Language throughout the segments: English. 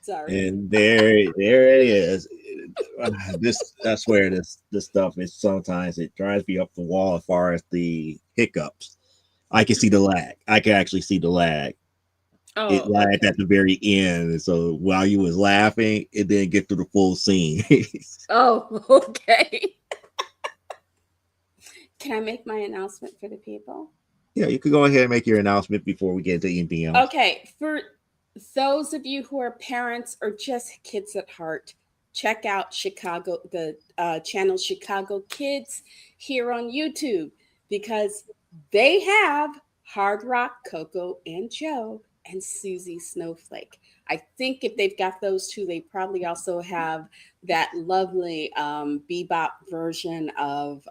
Sorry. And there it is. This I swear this stuff is sometimes it drives me up the wall as far as the hiccups. I can see the lag. I can actually see the lag. It Oh, lagged okay. at the very end. So while you was laughing, it didn't get through the full scene. Oh, okay. Can I make my announcement for the people? Yeah, you could go ahead and make your announcement before we get to anything else. Okay, for those of you who are parents or just kids at heart, check out the channel Chicago Kids here on YouTube because they have Hard Rock, Coco, and Joe, and Susie Snowflake. I think if they've got those two, they probably also have that lovely bebop version of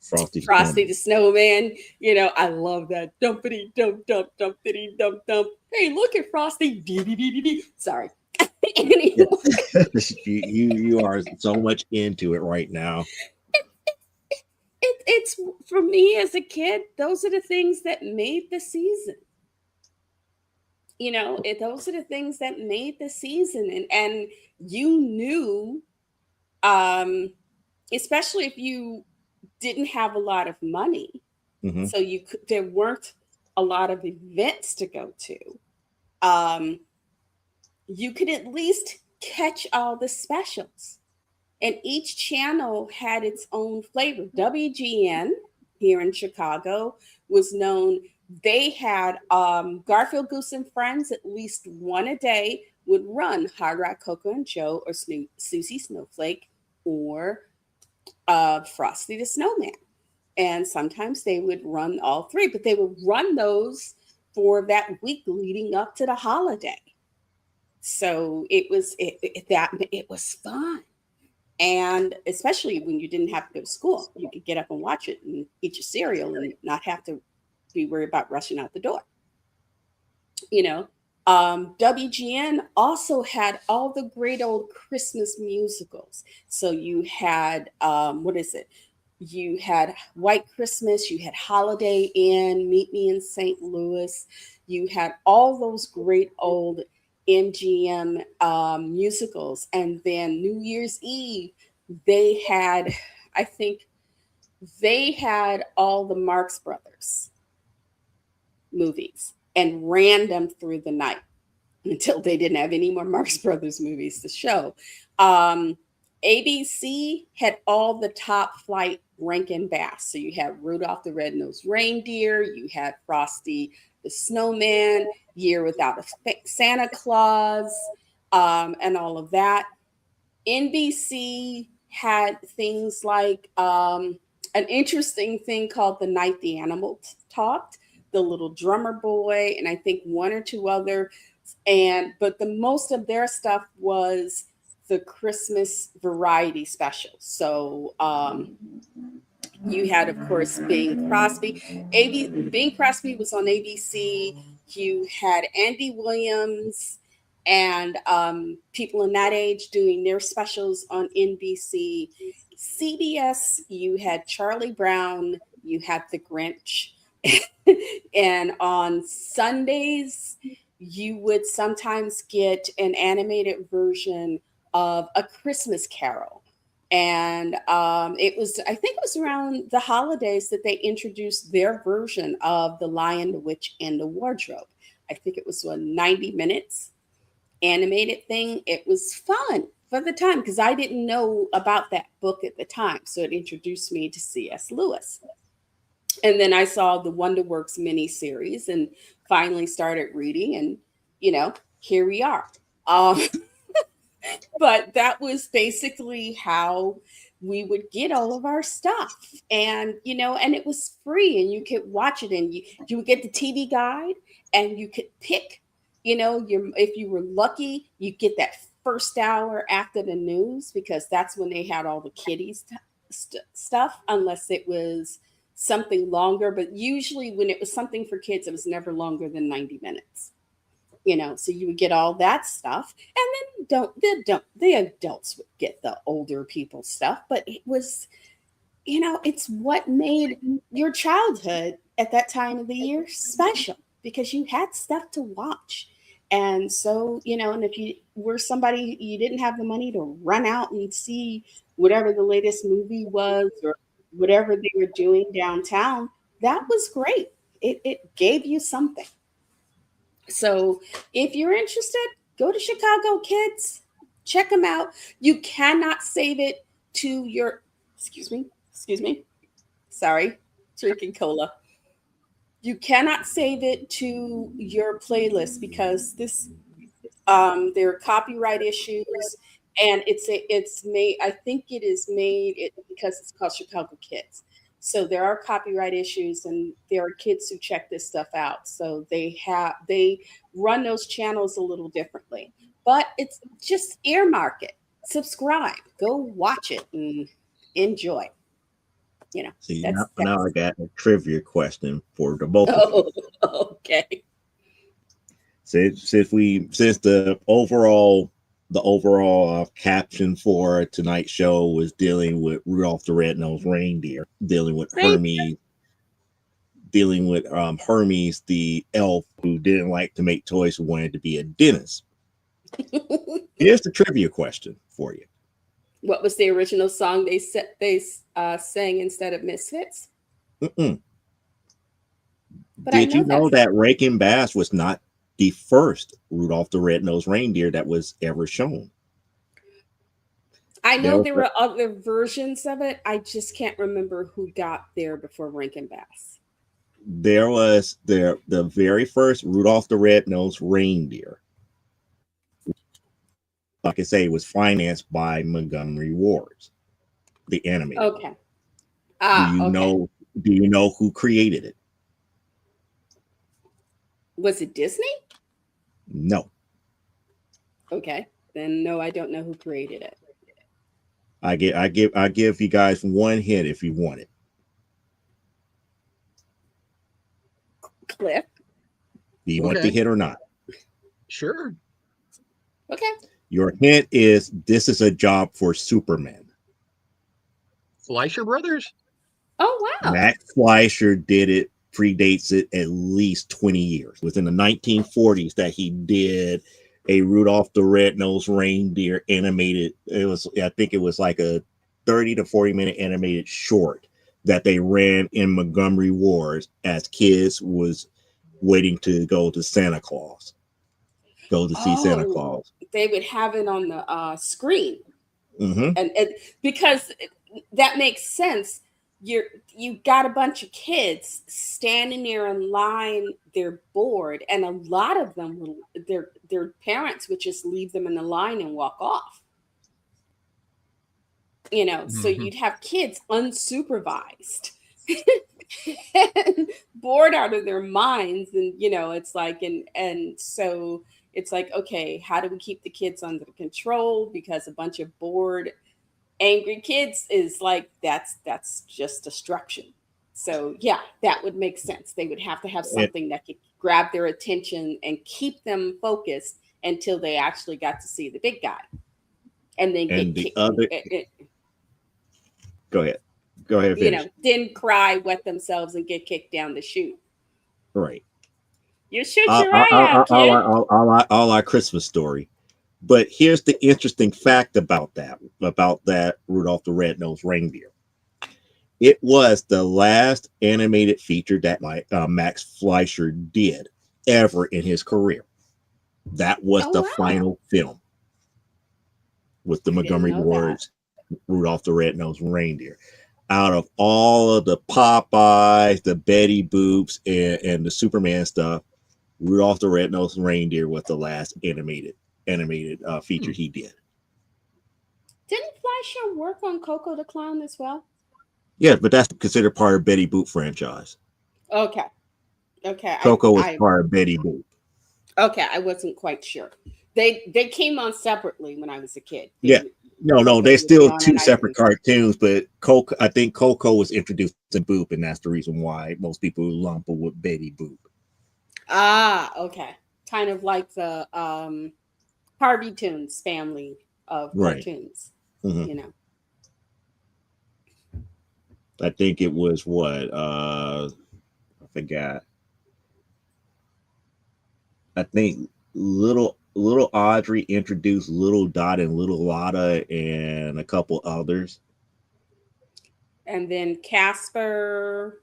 Frosty the Frosty Snowman. the Snowman. I love that. Dumpity dump dump dumpity dump dump. Hey, look at Frosty. Dee, dee, dee, dee, dee. Sorry. Yeah. Anyway, You are so much into it right now. it's for me as a kid. Those are the things that made the season. Those are the things that made the season, and you knew, um, especially if you didn't have a lot of money, Hmm. so there weren't a lot of events to go to. You could at least catch all the specials. And each channel had its own flavor. WGN here in Chicago was known, they had Garfield Goose and Friends, at least one a day would run Hard Rock Cocoa and Joe or Susie Snowflake or Frosty the Snowman. And sometimes they would run all three, but they would run those for that week leading up to the holiday. So it was fun, and especially when you didn't have to go to school, you could get up and watch it and eat your cereal and not have to be worried about rushing out the door. You know, WGN also had all the great old Christmas musicals. So you had what is it? You had White Christmas, you had Holiday Inn, Meet Me in St. Louis. You had all those great old MGM musicals. And then New Year's Eve, they had, I think, they had all the Marx Brothers movies and ran them through the night until they didn't have any more Marx Brothers movies to show. Um, ABC had all the top flight Rankin Bass. So you had Rudolph the Red-Nosed Reindeer, you had Frosty the Snowman, Year Without a Santa Claus, and all of that. NBC had things like an interesting thing called The Night the Animal Talked, The Little Drummer Boy, and I think one or two other. But the most of their stuff was the Christmas variety specials. So you had, of course, Bing Crosby. Bing Crosby was on ABC. You had Andy Williams and people in that age doing their specials on NBC. CBS, you had Charlie Brown, you had The Grinch. And on Sundays, you would sometimes get an animated version of A Christmas Carol. And I think it was around the holidays that they introduced their version of The Lion, the Witch, and the Wardrobe. I think it was 90 minutes animated thing. It was fun for the time because I didn't know about that book at the time. So it introduced me to C.S. Lewis. And then I saw the Wonderworks miniseries and finally started reading. And, here we are. Um, but that was basically how we would get all of our stuff. And and it was free and you could watch it, and you would get the TV guide and you could pick, if you were lucky, you get that first hour after the news because that's when they had all the kiddies stuff, unless it was something longer. But usually when it was something for kids, it was never longer than 90 minutes. So you would get all that stuff, and then the adults would get the older people stuff. But it was, it's what made your childhood at that time of the year special because you had stuff to watch. And so, and if you were somebody, you didn't have the money to run out and see whatever the latest movie was or whatever they were doing downtown, that was great. It gave you something. So if you're interested, go to Chicago Kids, check them out. You cannot save it to your, excuse me, sorry, drinking cola. You cannot save it to your playlist because there are copyright issues, and it's made. I think it is made it because it's called Chicago Kids. So there are copyright issues, and there are kids who check this stuff out. So they run those channels a little differently, but it's just earmark it, subscribe, go watch it, and enjoy. See, now That's. I got a trivia question for the both of you. Oh, okay. Since the overall caption for tonight's show was dealing with Rudolph the Red-Nosed Reindeer, Thank dealing with Hermes the elf who didn't like to make toys who wanted to be a dentist. you. Here's the trivia question for you. What was the original song they sang instead of Misfits? Mm-mm. But I Did you know know that's. that Rankin Bass was not the first Rudolph the Red-Nosed Reindeer that was ever shown? I There know was there were other versions of it. I just can't remember who got there before Rankin Bass. the very first Rudolph the Red-Nosed Reindeer, like I say, was financed by Montgomery Ward's, the animated one. Okay. Do Ah, you okay. know do you know who created it? Was it Disney? No. Okay. Then no, I don't know who created it. I give you guys one hint if you want it. Cliff. Do you want the Okay, hint or not? sure. Okay. Your hint is this is a job for Superman. Fleischer Brothers? Oh wow. Max Fleischer did it, predates it at least 20 years. Within the 1940s that he did a Rudolph the Red-Nosed Reindeer animated. I think it was like a 30 to 40-minute animated short that they ran in Montgomery Wards as kids was waiting to go to Santa Claus, go to see Santa Oh, Claus. they would have it on the screen, Hmm. and because that makes sense. You're you got a bunch of kids standing there in line. They're bored, and a lot of them will. Their parents would just leave them in the line and walk off. So Hmm. you'd have kids unsupervised and bored out of their minds, and it's like, and so it's like, okay, how do we keep the kids under control, because a bunch of bored angry kids is like, that's just destruction. So yeah, that would make sense. They would have to have And, something that could grab their attention and keep them focused until they actually got to see the big guy, and then and get the kicked, other, go ahead. Go ahead and finish. then cry, wet themselves, and get kicked down the chute. Right. You shoot your eye out, kid. All our Christmas story. But here's the interesting fact about that Rudolph the Red-Nosed Reindeer. It was the last animated feature that Max Fleischer did ever in his career. That was Oh the wow, final film with the I didn't Montgomery know that. Ward's Rudolph the Red-Nosed Reindeer. Out of all of the Popeyes, the Betty Boops, and the Superman stuff, Rudolph the Red-Nosed Reindeer was the last animated feature Hmm. he did. Didn't Fleischer work on Coco the Clown as well? Yeah, but that's considered part of Betty Boop franchise. Okay, okay, Coco was I part of Betty Boop. okay, I wasn't quite sure. They came on separately when I was a kid. Yeah. No, Coco they're would be still on, two and I separate didn't. cartoons, but Coco, I think Coco was introduced to Boop, and that's the reason why most people lump her with Betty Boop. Ah, okay, kind of like the Harvey Toons family of Right. cartoons. Hmm. You know. I think it was what I forgot. I think little Audrey introduced Little Dot and Little Lotta and a couple others. And then Casper,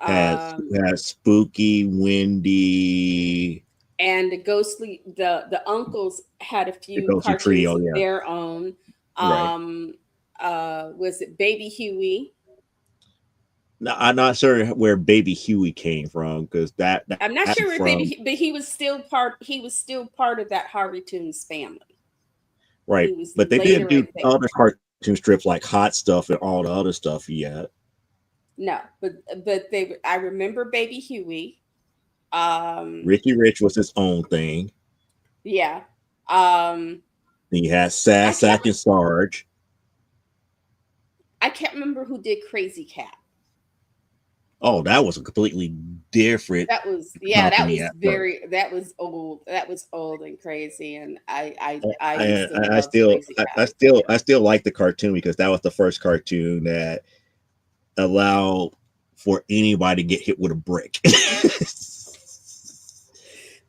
Has um, has Spooky, Wendy, and the ghostly the uncles had a the few Ghostly cartoons Trio. of Yeah, their own. right. Um, was it Baby Huey? Now, I'm not sure where Baby Huey came from because I'm not that sure where from but he was still part. He was still part of that Harvey Toons family. right. He was But they didn't later, I do think. other cartoon strips like Hot Stuff and all the other stuff yet. No, but they. I remember Baby Huey. Um, Richie Rich was his own thing. yeah. Um, Then you had I can't. Sack and Sarge. I can't remember who did Crazy Cat. Oh, that was a completely different That was, yeah. That company was at first. very. That was old. That was old and crazy. And I used I, to love Crazy Cat. I still like the cartoon because that was the first cartoon that allowed for anybody to get hit with a brick.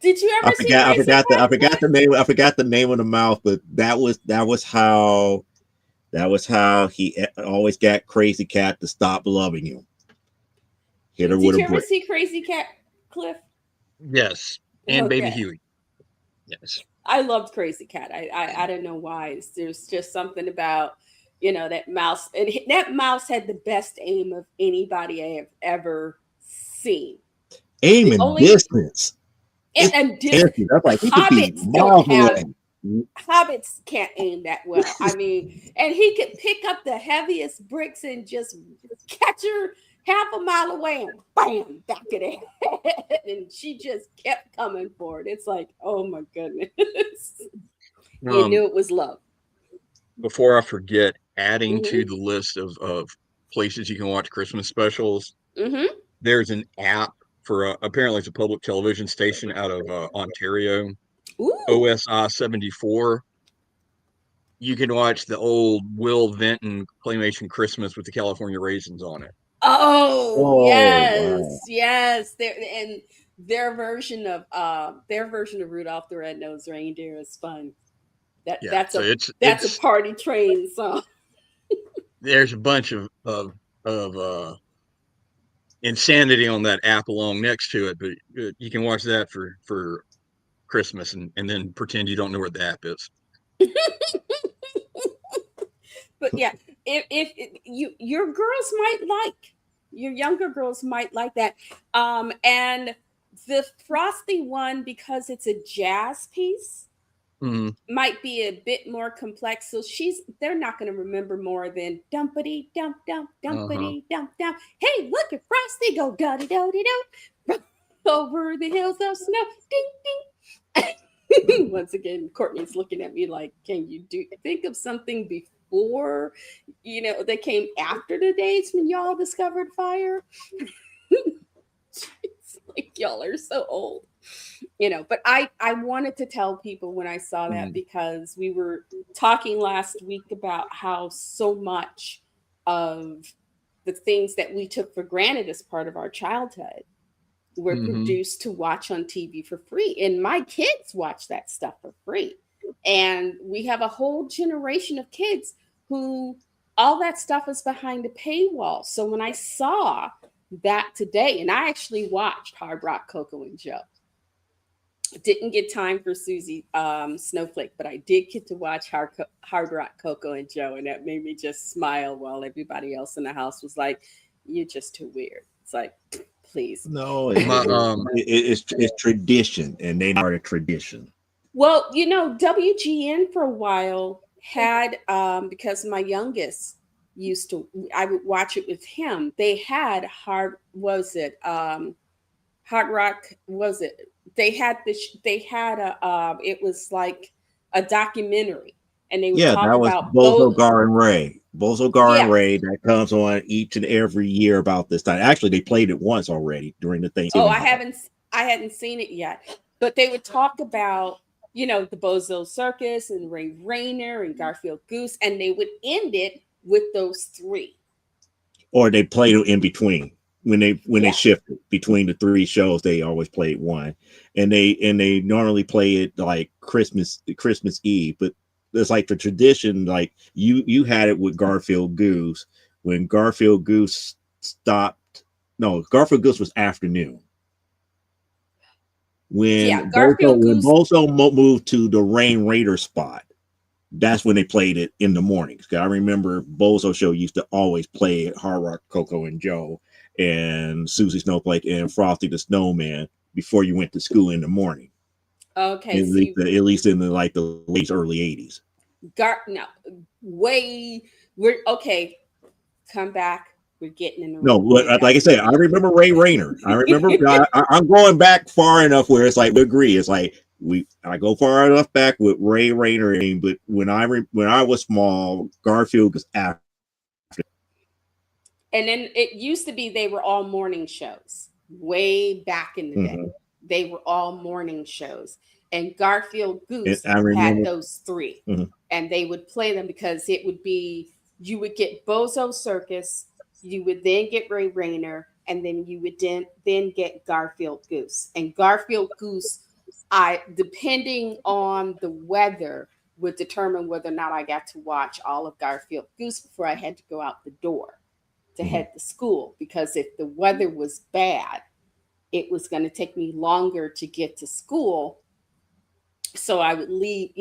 Did you ever see Crazy Cat, Cliff? I forgot the name of the mouth, but that was how he always got Crazy Cat to stop loving him. Hit her with Did a you ever brick. see Crazy Cat, Cliff? Yes, and Baby Okay. Huey. Yes. I loved Crazy Cat. I don't know why. There's just something about, that mouse. And that mouse had the best aim of anybody I have ever seen. Aim The and only distance. and, It's and dis, empty. That's like he could be hobbits don't miles have away. hobbits can't aim that well. I mean, and he could pick up the heaviest bricks and just catch her half a mile away and bam, back of the head. And she just kept coming for it. It's like, oh my goodness. You Um, knew it was love. Before I forget, adding Mm-hmm. to the list of places you can watch Christmas specials, Mm-hmm. there's an app for apparently it's a public television station out of Ontario, Ooh. OSI 74. You can watch the old Will Vinton claymation Christmas with the California raisins on it. Oh Oh wow. yes, yes. And their version of Rudolph the Red-Nosed Reindeer is fun. That Yeah, that's so a it's that's a it's party train song. there's a bunch of insanity on that app along next to it, but you can watch that for Christmas and then pretend you don't know where the app is. But yeah, if your girls might like, your younger girls might like that. And the Frosty one, because it's a jazz piece, Mm-hmm. might be a bit more complex. So they're not going to remember more than dumpity dump dump Uh-huh. dumpity dump dump. Hey, look at Frosty go duddy duddy do over the hills of snow. Ding ding. Once again, Courtney's looking at me like, can you think of something before, that came after the days when y'all discovered fire? It's like y'all are so old. But I wanted to tell people when I saw that, Mm-hmm. because we were talking last week about how so much of the things that we took for granted as part of our childhood were Mm-hmm. produced to watch on TV for free. And my kids watch that stuff for free. And we have a whole generation of kids who all that stuff is behind a paywall. So when I saw that today, and I actually watched Hard Rock Coco and Joe, didn't get time for Susie Snowflake, but I did get to watch Hard Rock Coco and Joe, and that made me just smile while everybody else in the house was like, "You're just too weird." It's like, please. No, My it's tradition, and they are a tradition. Well, WGN for a while had, because my youngest used to, I would watch it with him. They had Hard Rock, was it? They had it was like a documentary, and they would Yeah, talk that was about Bozo Gar and Ray. Bozo Gar and yeah. Ray that comes on each and every year about this time. Actually, they played it once already during the Oh, Thanksgiving holiday. I hadn't seen it yet, but they would talk about, the Bozo Circus and Ray Rayner and Garfield Goose, and they would end it with those three. Or they played it in between. when they Yeah. shifted between the three shows, they always played one, and they normally play it like Christmas Eve, but it's like the tradition. Like you had it with Garfield Goose when Garfield Goose stopped. No, Garfield Goose was afternoon. Yeah, Garfield When Goose. Bozo moved to the Rain Raider spot, that's when they played it in the mornings. 'Cause I remember Bozo Show used to always play it, Hard Rock, Coco and Joe, and Susie Snowflake and Frosty the Snowman before you went to school in the morning. Okay, At least in the like the late early '80s. no, way. We're okay. Come back. We're getting in the No, way back like I in the said, I remember Ray Rayner. I remember. I'm going back far enough where it's like we agree. It's like I go far enough back with Ray Rayner. But when I was small, Garfield was after. And then it used to be they were all morning shows way back in the day. Mm-hmm. They were all morning shows. And Garfield And Goose I had remember. those 3. Mhm. And they would play them because it would be, you would get Bozo Circus, you would then get Ray Rayner, and then you would then get Garfield Goose. And Garfield Goose, depending on the weather, would determine whether or not I got to watch all of Garfield Goose before I had to go out the door to head to school, because if the weather was bad, it was going to take me longer to get to school. So I would leave,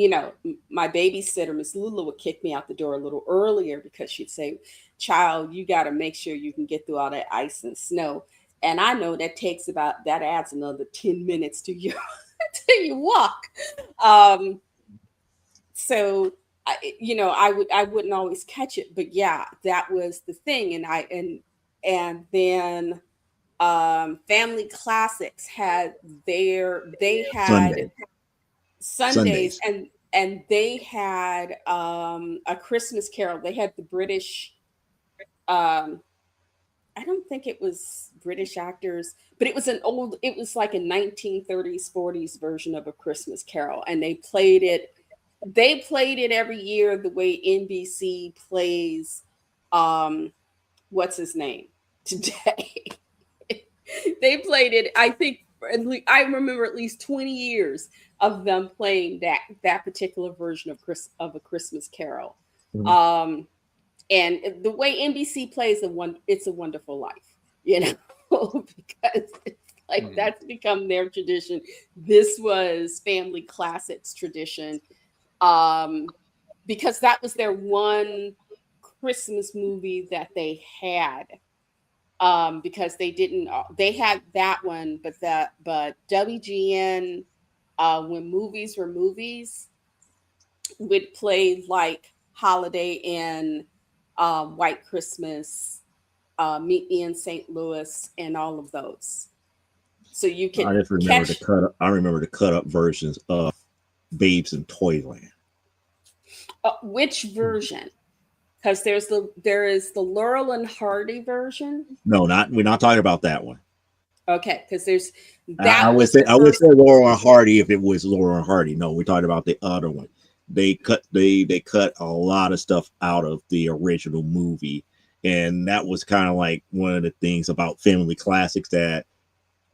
my babysitter, Miss Lula, would kick me out the door a little earlier because she'd say, "Child, you got to make sure you can get through all that ice and snow." And I know that adds another 10 minutes to your to your walk. Um, so I wouldn't always catch it, but yeah, that was the thing. And then Family Classics they had Sundays, Sundays. and they had a Christmas Carol. They had the British, um I don't think it was British actors, but it was like a 1930s, 40s version of a Christmas Carol. And they played it every year the way NBC plays, um, what's his name today. They played it, I think, I remember at least 20 years of them playing that particular version of a Christmas Carol. Mhm. Um, and the way NBC plays It's a Wonderful Life, because it's like that's become their tradition. This was Family Classics tradition, um, because that was their one Christmas movie that they had. Because they had that one, but WGN, when movies were movies, would play like Holiday Inn, White Christmas, Meet Me in St. Louis, and all of those. So you could I just remember the catch cut up. I remember the cut up versions of Babes in Toyland. Which version, because there is the Laurel and Hardy version. No, not we're not talking about that one. Okay, because there's I that would was say the I would first. say Laurel and Hardy if it was Laurel and Hardy. No, we're talking about the other one. They cut a lot of stuff out of the original movie, and that was kind of like one of the things about Family Classics that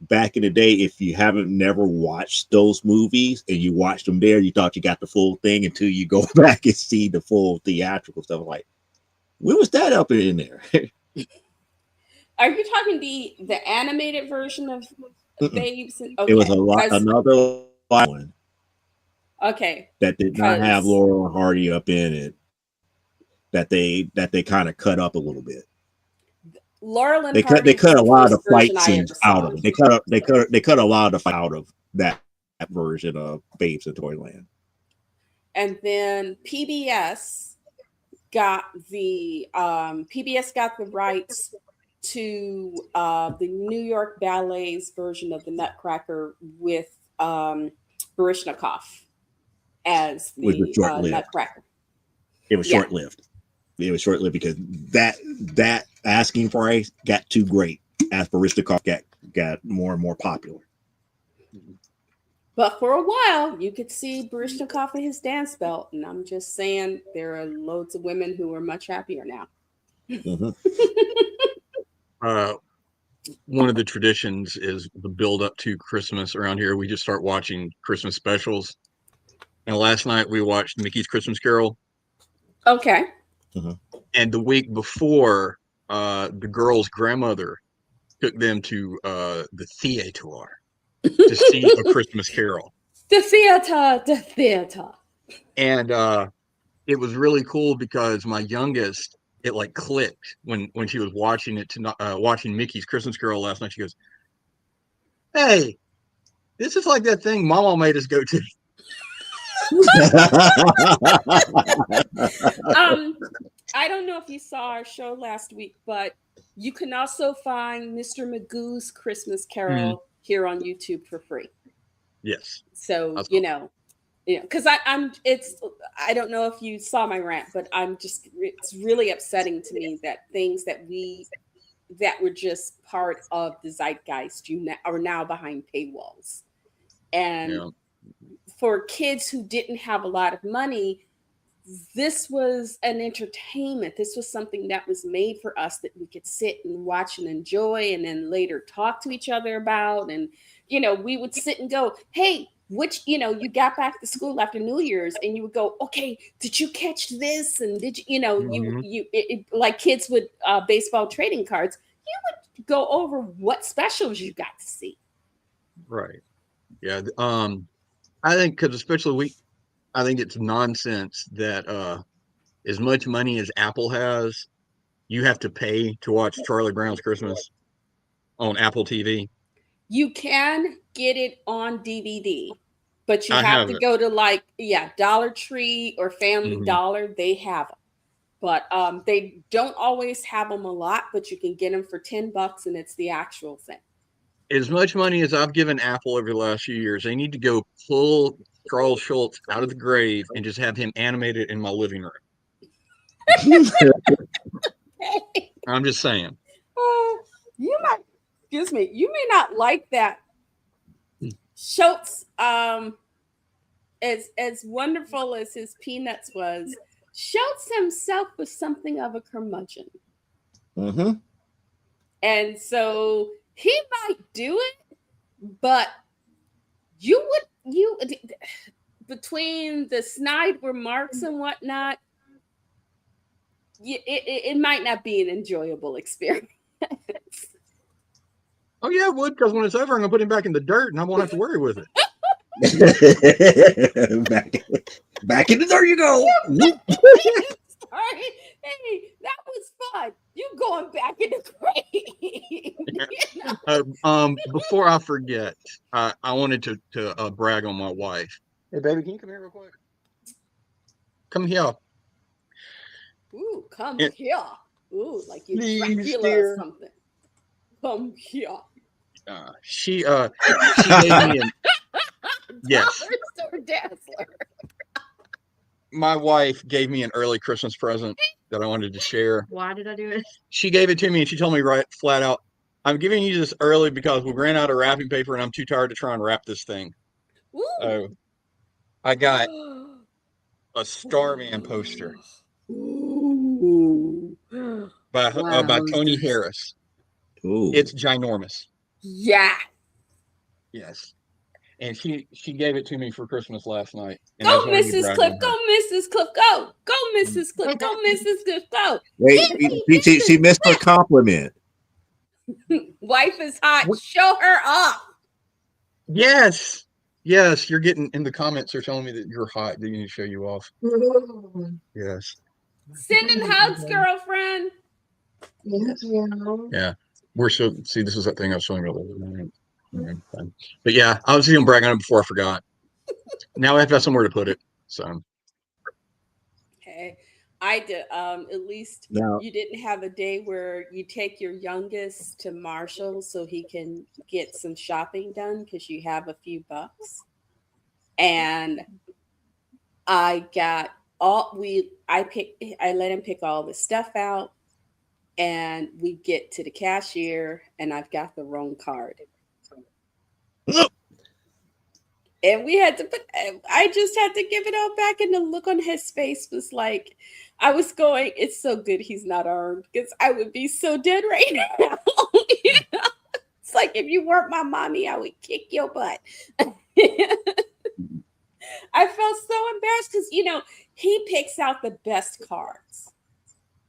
back in the day, if you haven't never watched those movies and you watched them there, you thought you got the full thing until you go back and see the full theatrical stuff. Like, when was that up in there? Are you talking the animated version of Babes? It was Okay, a lot because another one okay, that did not have because Laurel and Hardy up in it that they kind of cut up a little bit. Laurel and They Hardy was cut a the lot of first the version fight I scenes ever out saw. of it. They cut a lot of the fight out of that version of Babes in Toyland. And then PBS got the rights to the New York Ballet's version of the Nutcracker with Barishnikov as Which was the short lived. Nutcracker. It was Yeah. short lived. It was short lived because that asking price got too great as Barishnikov got more and more popular. But for a while, you could see Barishnikov in his dance belt. And I'm just saying, there are loads of women who are much happier now. Mm-hmm. Uh, one of the traditions is the build up to Christmas around here. We just start watching Christmas specials. And last night we watched Mickey's Christmas Carol. Okay. And the week before, the girl's grandmother took them to the theater to see A Christmas Carol. The theater. And it was really cool because my youngest, it like clicked when she was watching it watching Mickey's Christmas Carol last night. She goes, "Hey, this is like that thing Mama made us go to." I don't know if you saw our show last week, but you can also find Mr. Magoo's Christmas Carol here on YouTube for free. Yes. So That's you cool. know, because I don't know if you saw my rant, but it's really upsetting to me that things that were just part of the zeitgeist are now behind paywalls. And for kids who didn't have a lot of money, this was an entertainment. This was something that was made for us that we could sit and watch and enjoy, and then later talk to each other about. And, we would sit and go, hey, you got back to school after New Year's and you would go, okay, did you catch this? And did like kids with baseball trading cards, you would go over what specials you got to see. Right. Yeah. I think because I think it's nonsense that as much money as Apple has, you have to pay to watch Charlie Brown's Christmas on Apple TV. You can get it on DVD, but you I have to it. go to Dollar Tree or Family Dollar. They have them, but they don't always have them a lot. But you can get them for $10, and it's the actual thing. As much money as I've given Apple over the last few years, they need to go pull Charles Schultz out of the grave and just have him animated in my living room. I'm just saying. You may not like that. Schultz, as wonderful as his Peanuts was, Schultz himself was something of a curmudgeon. And so he might do it, but between the snide remarks and whatnot, it might not be an enjoyable experience. Oh yeah, it would, because when it's over, I'm gonna put him back in the dirt, and I won't have to worry with it. back in the dirt you go. Sorry, hey, that was fun. You going back in the grave? Before I forget, I wanted to brag on my wife. Hey, baby, can you come here real quick? Come here. Ooh, come here. Ooh, like you're Dracula or something. Come here. She gave me yes. Dazzler. My wife gave me an early Christmas present that I wanted to share. Why did I do it? She gave it to me and she told me right flat out, I'm giving you this early because we ran out of wrapping paper and I'm too tired to try and wrap this thing. Ooh. I got a Starman poster. Ooh. By Tony Harris. Ooh. It's ginormous. Yeah. Yes. And she gave it to me for Christmas last night. And go, Mrs. Cliff. Go, Mrs. Cliff. Go. Go, Mrs. Cliff. Go, Mrs. Cliff. Go. Wait, she missed her compliment. Wife is hot. Show her up. Yes. Yes. You're getting in the comments. They're telling me that you're hot. They need to show you off. Yes. Sending hugs, girlfriend. Yeah. See, this is that thing I was showing you. But yeah, I was going to brag on it before I forgot. Now I have to have somewhere to put it. So. Okay. I did. At least you didn't have a day where you take your youngest to Marshall so he can get some shopping done because you have a few bucks. And I got I let him pick all the stuff out, and we get to the cashier and I've got the wrong card. And I just had to give it all back. And the look on his face was like, I was going, it's so good he's not armed because I would be so dead right now. It's like if you weren't my mommy, I would kick your butt. I felt so embarrassed because, he picks out the best cards.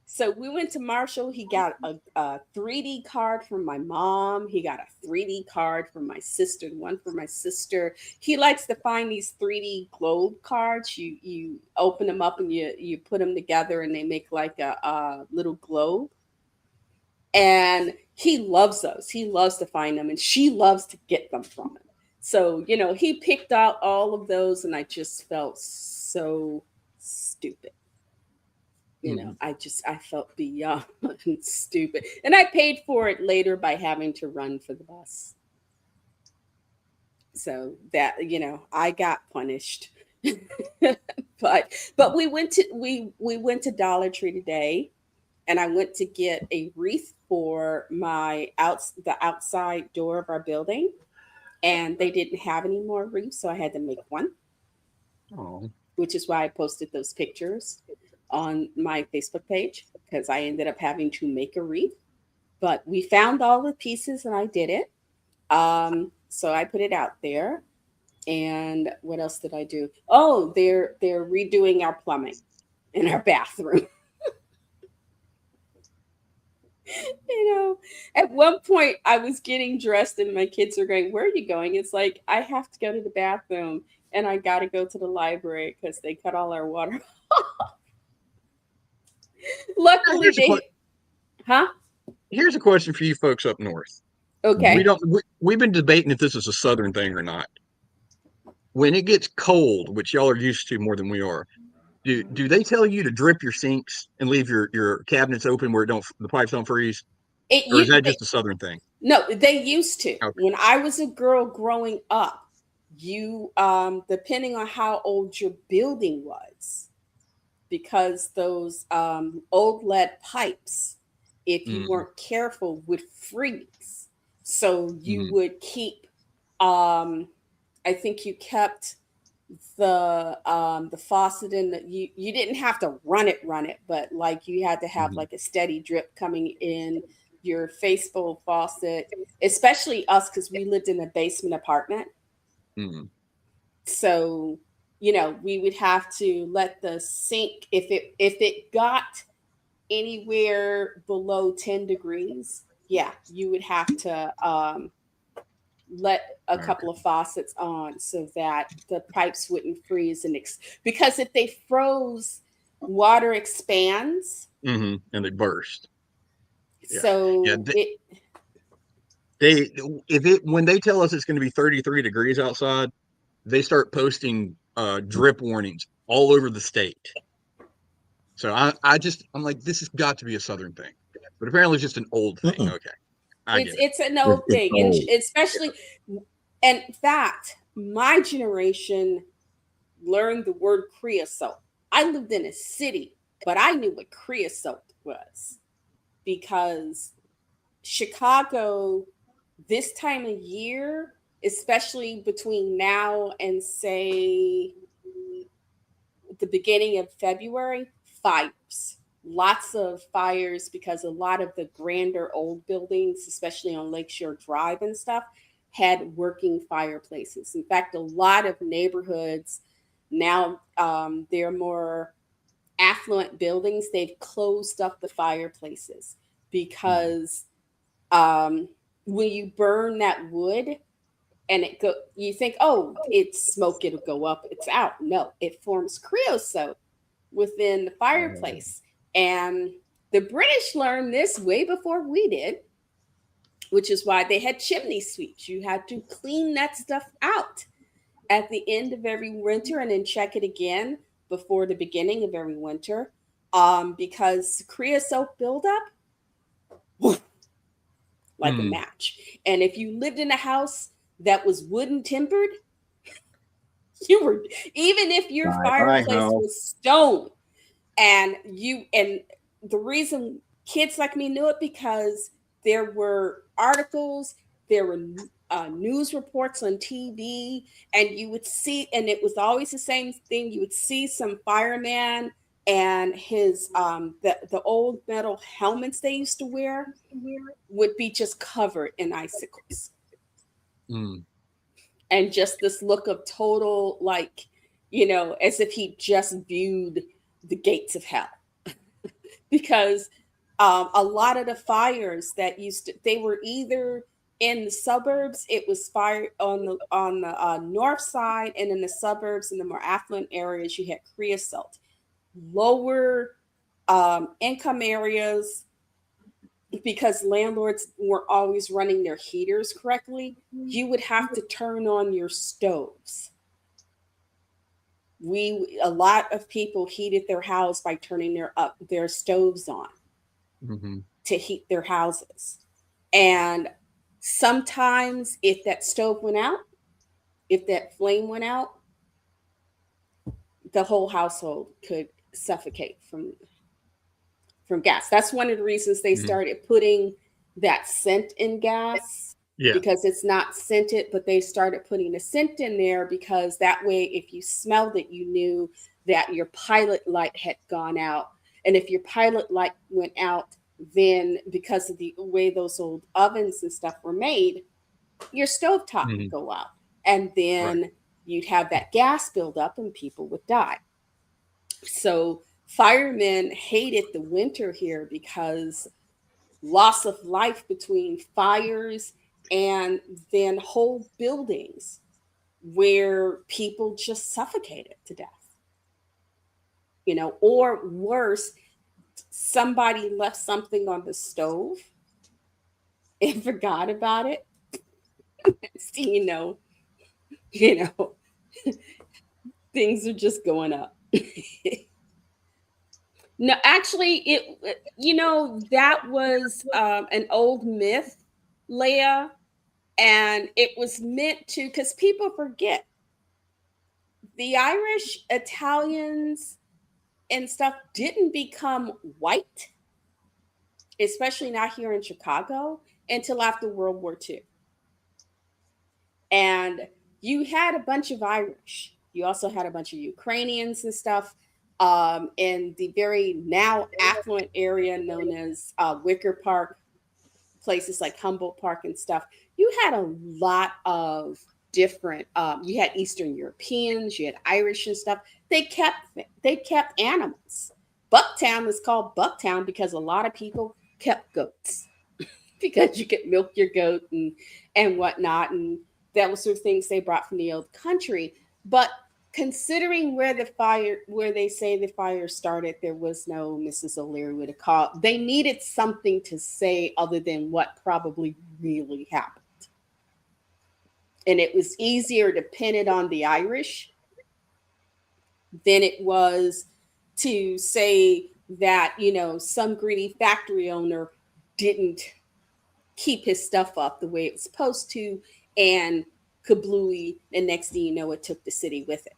So we went to Marshall. He got a 3D card from my mom. He got a 3D card from my sister, and one for my sister. He likes to find these 3D globe cards. You open them up and you put them together and they make like a little globe. And he loves those. He loves to find them, and she loves to get them from him. So, he picked out all of those, and I just felt so stupid. I felt beyond stupid. And I paid for it later by having to run for the bus. So that, I got punished. but we went to Dollar Tree today, and I went to get a wreath for the outside door of our building, and they didn't have any more wreaths, so I had to make one. Oh. Which is why I posted those pictures on my Facebook page, because I ended up having to make a wreath. But we found all the pieces and I did it. So I put it out there. And what else did I do? Oh, they're redoing our plumbing in our bathroom. At one point I was getting dressed and my kids are going, "Where are you going?" It's like, I have to go to the bathroom and I got to go to the library because they cut all our water. Luckily huh? Here's a question for you folks up north. Okay. We've been debating if this is a southern thing or not. When it gets cold, which y'all are used to more than we are, do they tell you to drip your sinks and leave your cabinets open where the pipes don't freeze? Or is that just a southern thing? No, they used to. Okay. When I was a girl growing up, you depending on how old your building was, because those old lead pipes, if you weren't careful, would freeze. So you would keep I think you kept the faucet in you didn't have to run it, but like you had to have like a steady drip coming in your faithful faucet, especially us because we lived in a basement apartment. So we would have to let the sink, if it got anywhere below 10 degrees, yeah, you would have to let a couple of faucets on so that the pipes wouldn't freeze because if they froze, water expands. And they burst. So when they tell us it's going to be 33 degrees outside, they start posting drip warnings all over the state. So I'm like, this has got to be a southern thing, but apparently it's just an old thing. Okay. It's an old thing, and especially, in fact, my generation learned the word creosote. I lived in a city, but I knew what creosote was because Chicago, this time of year, especially between now and say the beginning of February, fires. Lots of fires because a lot of the grander old buildings, especially on Lakeshore Drive and stuff, had working fireplaces. In fact, a lot of neighborhoods now, they're more affluent buildings. They've closed up the fireplaces because when you burn that wood and you think, oh, it's smoke, it'll go up, it's out. No, it forms creosote within the fireplace. And the British learned this way before we did, which is why they had chimney sweeps. You had to clean that stuff out at the end of every winter and then check it again before the beginning of every winter, because creosote buildup, like a match. And if you lived in a house that was wooden timbered, you were, even if your fireplace was stone, and the reason kids like me knew it because there were articles, there were news reports on TV, and you would see, and it was always the same thing. You would see some fireman and his the old metal helmets they used to wear would be just covered in icicles, Mm. and just this look of total, like, as if he just viewed the gates of hell. Because a lot of the fires that used to, they were either in the suburbs. It was fire on the north side, and in the suburbs, in the more affluent areas, you had creosote. Lower income areas, because landlords weren't always running their heaters correctly, you would have to turn on your stoves. A lot of people heated their house by turning their stoves on Hmm. to heat their houses. And sometimes if that stove went out, if that flame went out, the whole household could suffocate from gas. That's one of the reasons they Hmm. started putting that scent in gas, Yeah. because it's not scented, but they started putting the scent in there because that way, if you smelled it, you knew that your pilot light had gone out. And if your pilot light went out, then because of the way those old ovens and stuff were made, your stovetop would Hmm. go out. And Right. then you'd have that gas build up and people would die. So firemen hated the winter here because loss of life between fires, and then whole buildings where people just suffocated to death, or worse, somebody left something on the stove and forgot about it. So, you know, things are just going up. No, actually, that was an old myth, Leia, and it was meant to, because people forget the Irish, Italians, and stuff didn't become white, especially not here in Chicago, until after World War II. And you had a bunch of Irish. You also had a bunch of Ukrainians and stuff in the very now affluent area known as Wicker Park, places like Humboldt Park and stuff. You had a lot of different. You had Eastern Europeans, you had Irish and stuff. They kept animals. Bucktown is called Bucktown because a lot of people kept goats, because you could milk your goat and whatnot, and that was sort of things they brought from the old country. But considering where they say the fire started, there was no Mrs. O'Leary with a call. They needed something to say other than what probably really happened, and it was easier to pin it on the Irish than it was to say that some greedy factory owner didn't keep his stuff up the way it was supposed to, and kablooey, and next thing you know, it took the city with it.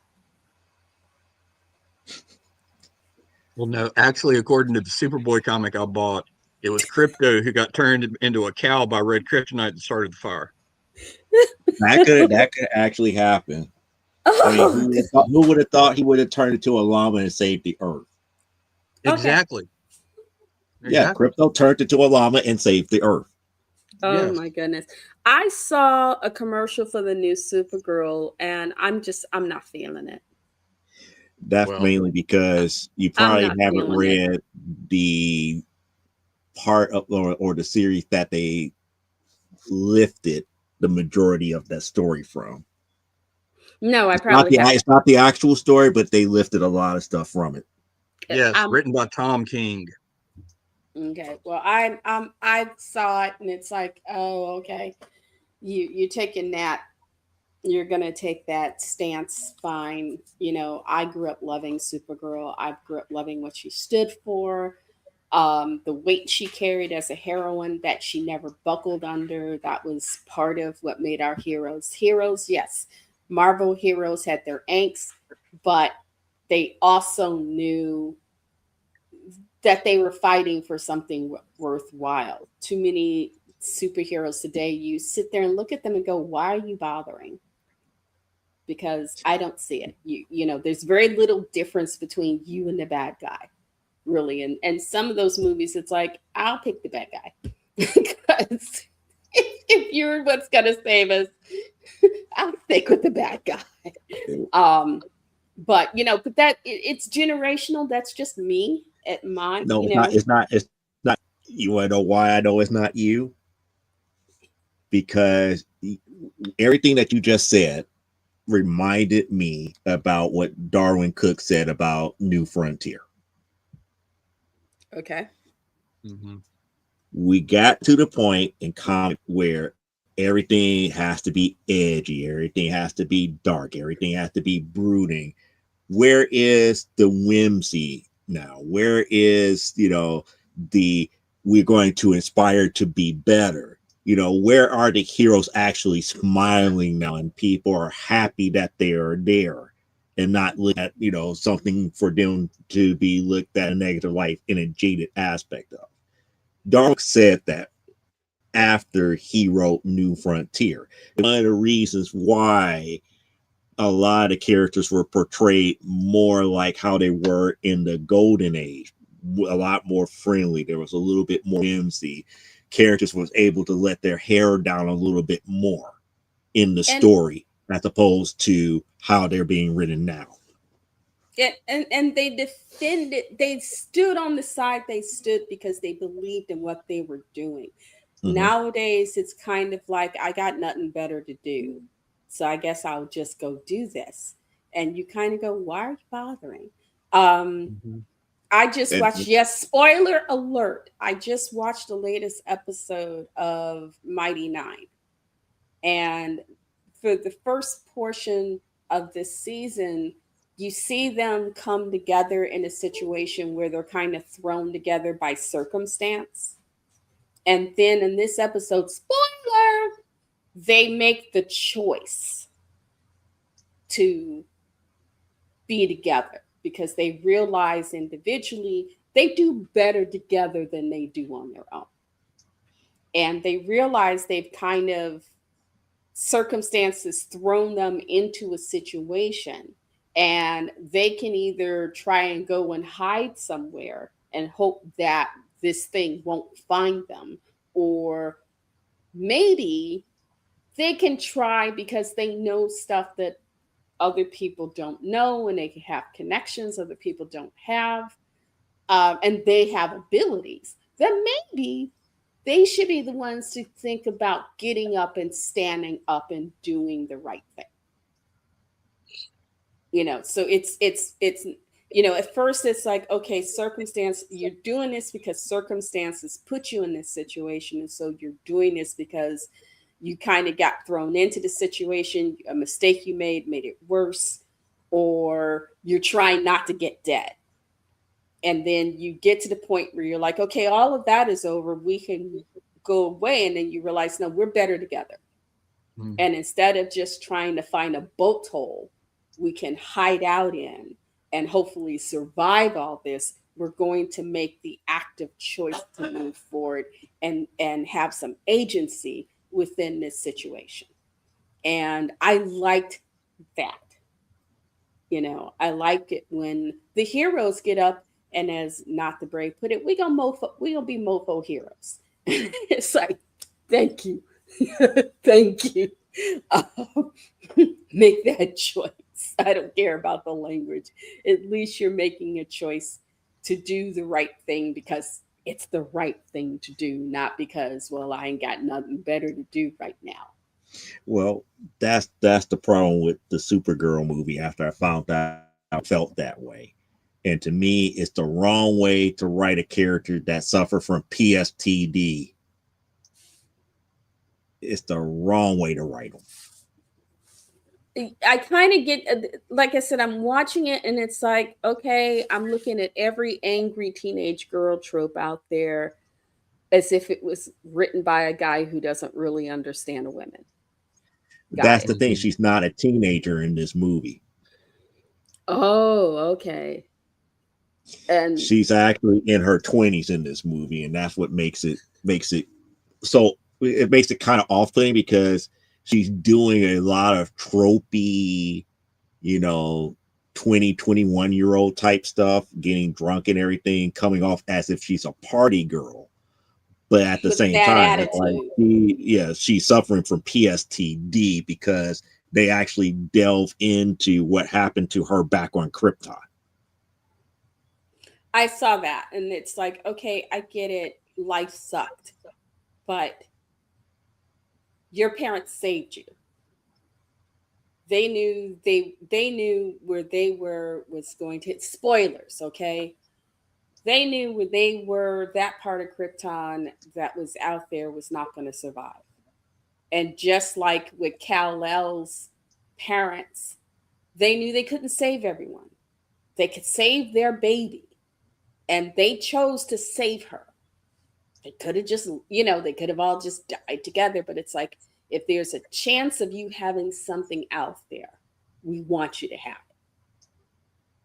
Well, no, actually, according to the Superboy comic I bought, it was Crypto who got turned into a cow by Red Kryptonite that started the fire. That could actually happen. I mean, Oh, who would have thought he would have turned into a llama and saved the earth? okay. Exactly. Yeah, Exactly. crypto turned into a llama and saved the earth. Oh Yes. my goodness. I saw a commercial for the new Supergirl, and I'm not feeling it. That's Well, mainly because you I'm probably not haven't feeling it. read the part of or the series that they lifted the majority of that story from. No, I It's not probably haven't. it's not the actual story, but they lifted a lot of stuff from it. yes, I'm written by Tom King. okay. Well, I saw it, and it's like, oh, okay. You taking that, you're gonna take that stance, fine. I grew up loving Supergirl. I grew up loving what she stood for. The weight she carried as a heroine, that she never buckled under. That was part of what made our heroes heroes. Yes, Marvel heroes had their angst, but they also knew that they were fighting for something worthwhile. Too many superheroes today, you sit there and look at them and go, why are you bothering? because I don't see it. You know, there's very little difference between you and the bad guy, really. And some of those movies, it's like, I'll pick the bad guy because if you're what's gonna save us, I'll stick with the bad guy. Um, but you know, but it's generational. That's just me at my, No, you it's not. know. It's not. You want to know why I know it's not you? Because everything that you just said reminded me about what Darwin Cook said about New Frontier. Okay. Mm-hmm. We got to the point in comic where everything has to be edgy, everything has to be dark, everything has to be brooding. Where is the whimsy now? Where is, the we're going to inspire to be better? Where are the heroes actually smiling now and people are happy that they are there and not look at, something for them to be looked at a negative light in a jaded aspect of. Dark said that after he wrote New Frontier. One of the reasons why a lot of characters were portrayed more like how they were in the golden age, a lot more friendly. There was a little bit more whimsy. Characters was able to let their hair down a little bit more in the And story as opposed to how they're being written now. and they defended, they stood on the side they stood because they believed in what they were doing. Mm-hmm. Nowadays it's kind of like, I got nothing better to do, so I guess I'll just go do this. And you kind of go, why are you bothering? um Mm-hmm. I just And watched, yes, spoiler alert, I just watched the latest episode of Mighty Nine. And for the first portion of this season, you see them come together in a situation where they're kind of thrown together by circumstance. And then in this episode, spoiler, they make the choice to be together because they realize individually they do better together than they do on their own. And they realize they've kind of, circumstances thrown them into a situation, and they can either try and go and hide somewhere and hope that this thing won't find them, or maybe they can try because they know stuff that other people don't know, and they can have connections other people don't have, and they have abilities, then maybe they should be the ones to think about getting up and standing up and doing the right thing. So it's at first it's like, okay, circumstance, you're doing this because circumstances put you in this situation, and so you're doing this because you kind of got thrown into the situation, a mistake you made it worse, or you're trying not to get dead. And then you get to the point where you're like, okay, all of that is over, we can go away. And then you realize, no, we're better together. Mm-hmm. And instead of just trying to find a bolt hole we can hide out in and hopefully survive all this, we're going to make the active choice to move forward and have some agency within this situation. And I liked that. I liked it when the heroes get up, and as Not the Brave put it, we gonna be mofo heroes. It's like, thank you. Thank you. Um, Make that choice. I don't care about the language. At least you're making a choice to do the right thing because it's the right thing to do, not because, well, I ain't got nothing better to do right now. Well, that's the problem with the Supergirl movie. After I found out, I felt that way, and to me, it's the wrong way to write a character that suffer from PSTD. It's the wrong way to write them. I kind of get, like I said, I'm watching it and it's like, okay, I'm looking at every angry teenage girl trope out there as if it was written by a guy who doesn't really understand women. Got That's it. the thing. Mm-hmm. She's not a teenager in this movie. Oh, okay. And She's actually in her 20s in this movie, and that's what makes it so it makes it kind of off-putting because she's doing a lot of tropey, you know, 20, 21-year-old type stuff, getting drunk and everything, coming off as if she's a party girl. But at the With same that time, it's like attitude. she's suffering from PSTD because they actually delve into what happened to her back on Krypton. I saw that and it's like, okay, I get it. Life sucked, but your parents saved you. They knew where they were was going to spoilers, okay? They knew where they were, that part of Krypton that was out there was not going to survive. And just like with Kal-El's parents, they knew they couldn't save everyone. They could save their baby, and they chose to save her. They could have just, they could have all just died together, but it's like, if there's a chance of you having something out there, we want you to have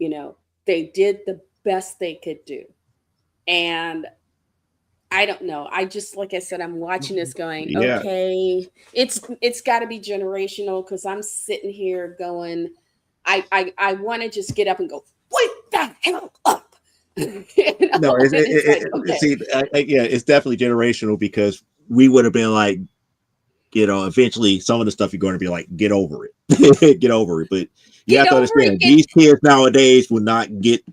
it. They did the best they could do. And I don't know. I just, like I said, I'm watching this going, Yeah. okay, it's got to be generational because I'm sitting here going, I want to just get up and go, wake the hell up. No, And it's like, okay, see, yeah, it's definitely generational because we would have been like, eventually some of the stuff you're going to be like, get over it, get over it. But you get have to over it. understand, these kids nowadays will not get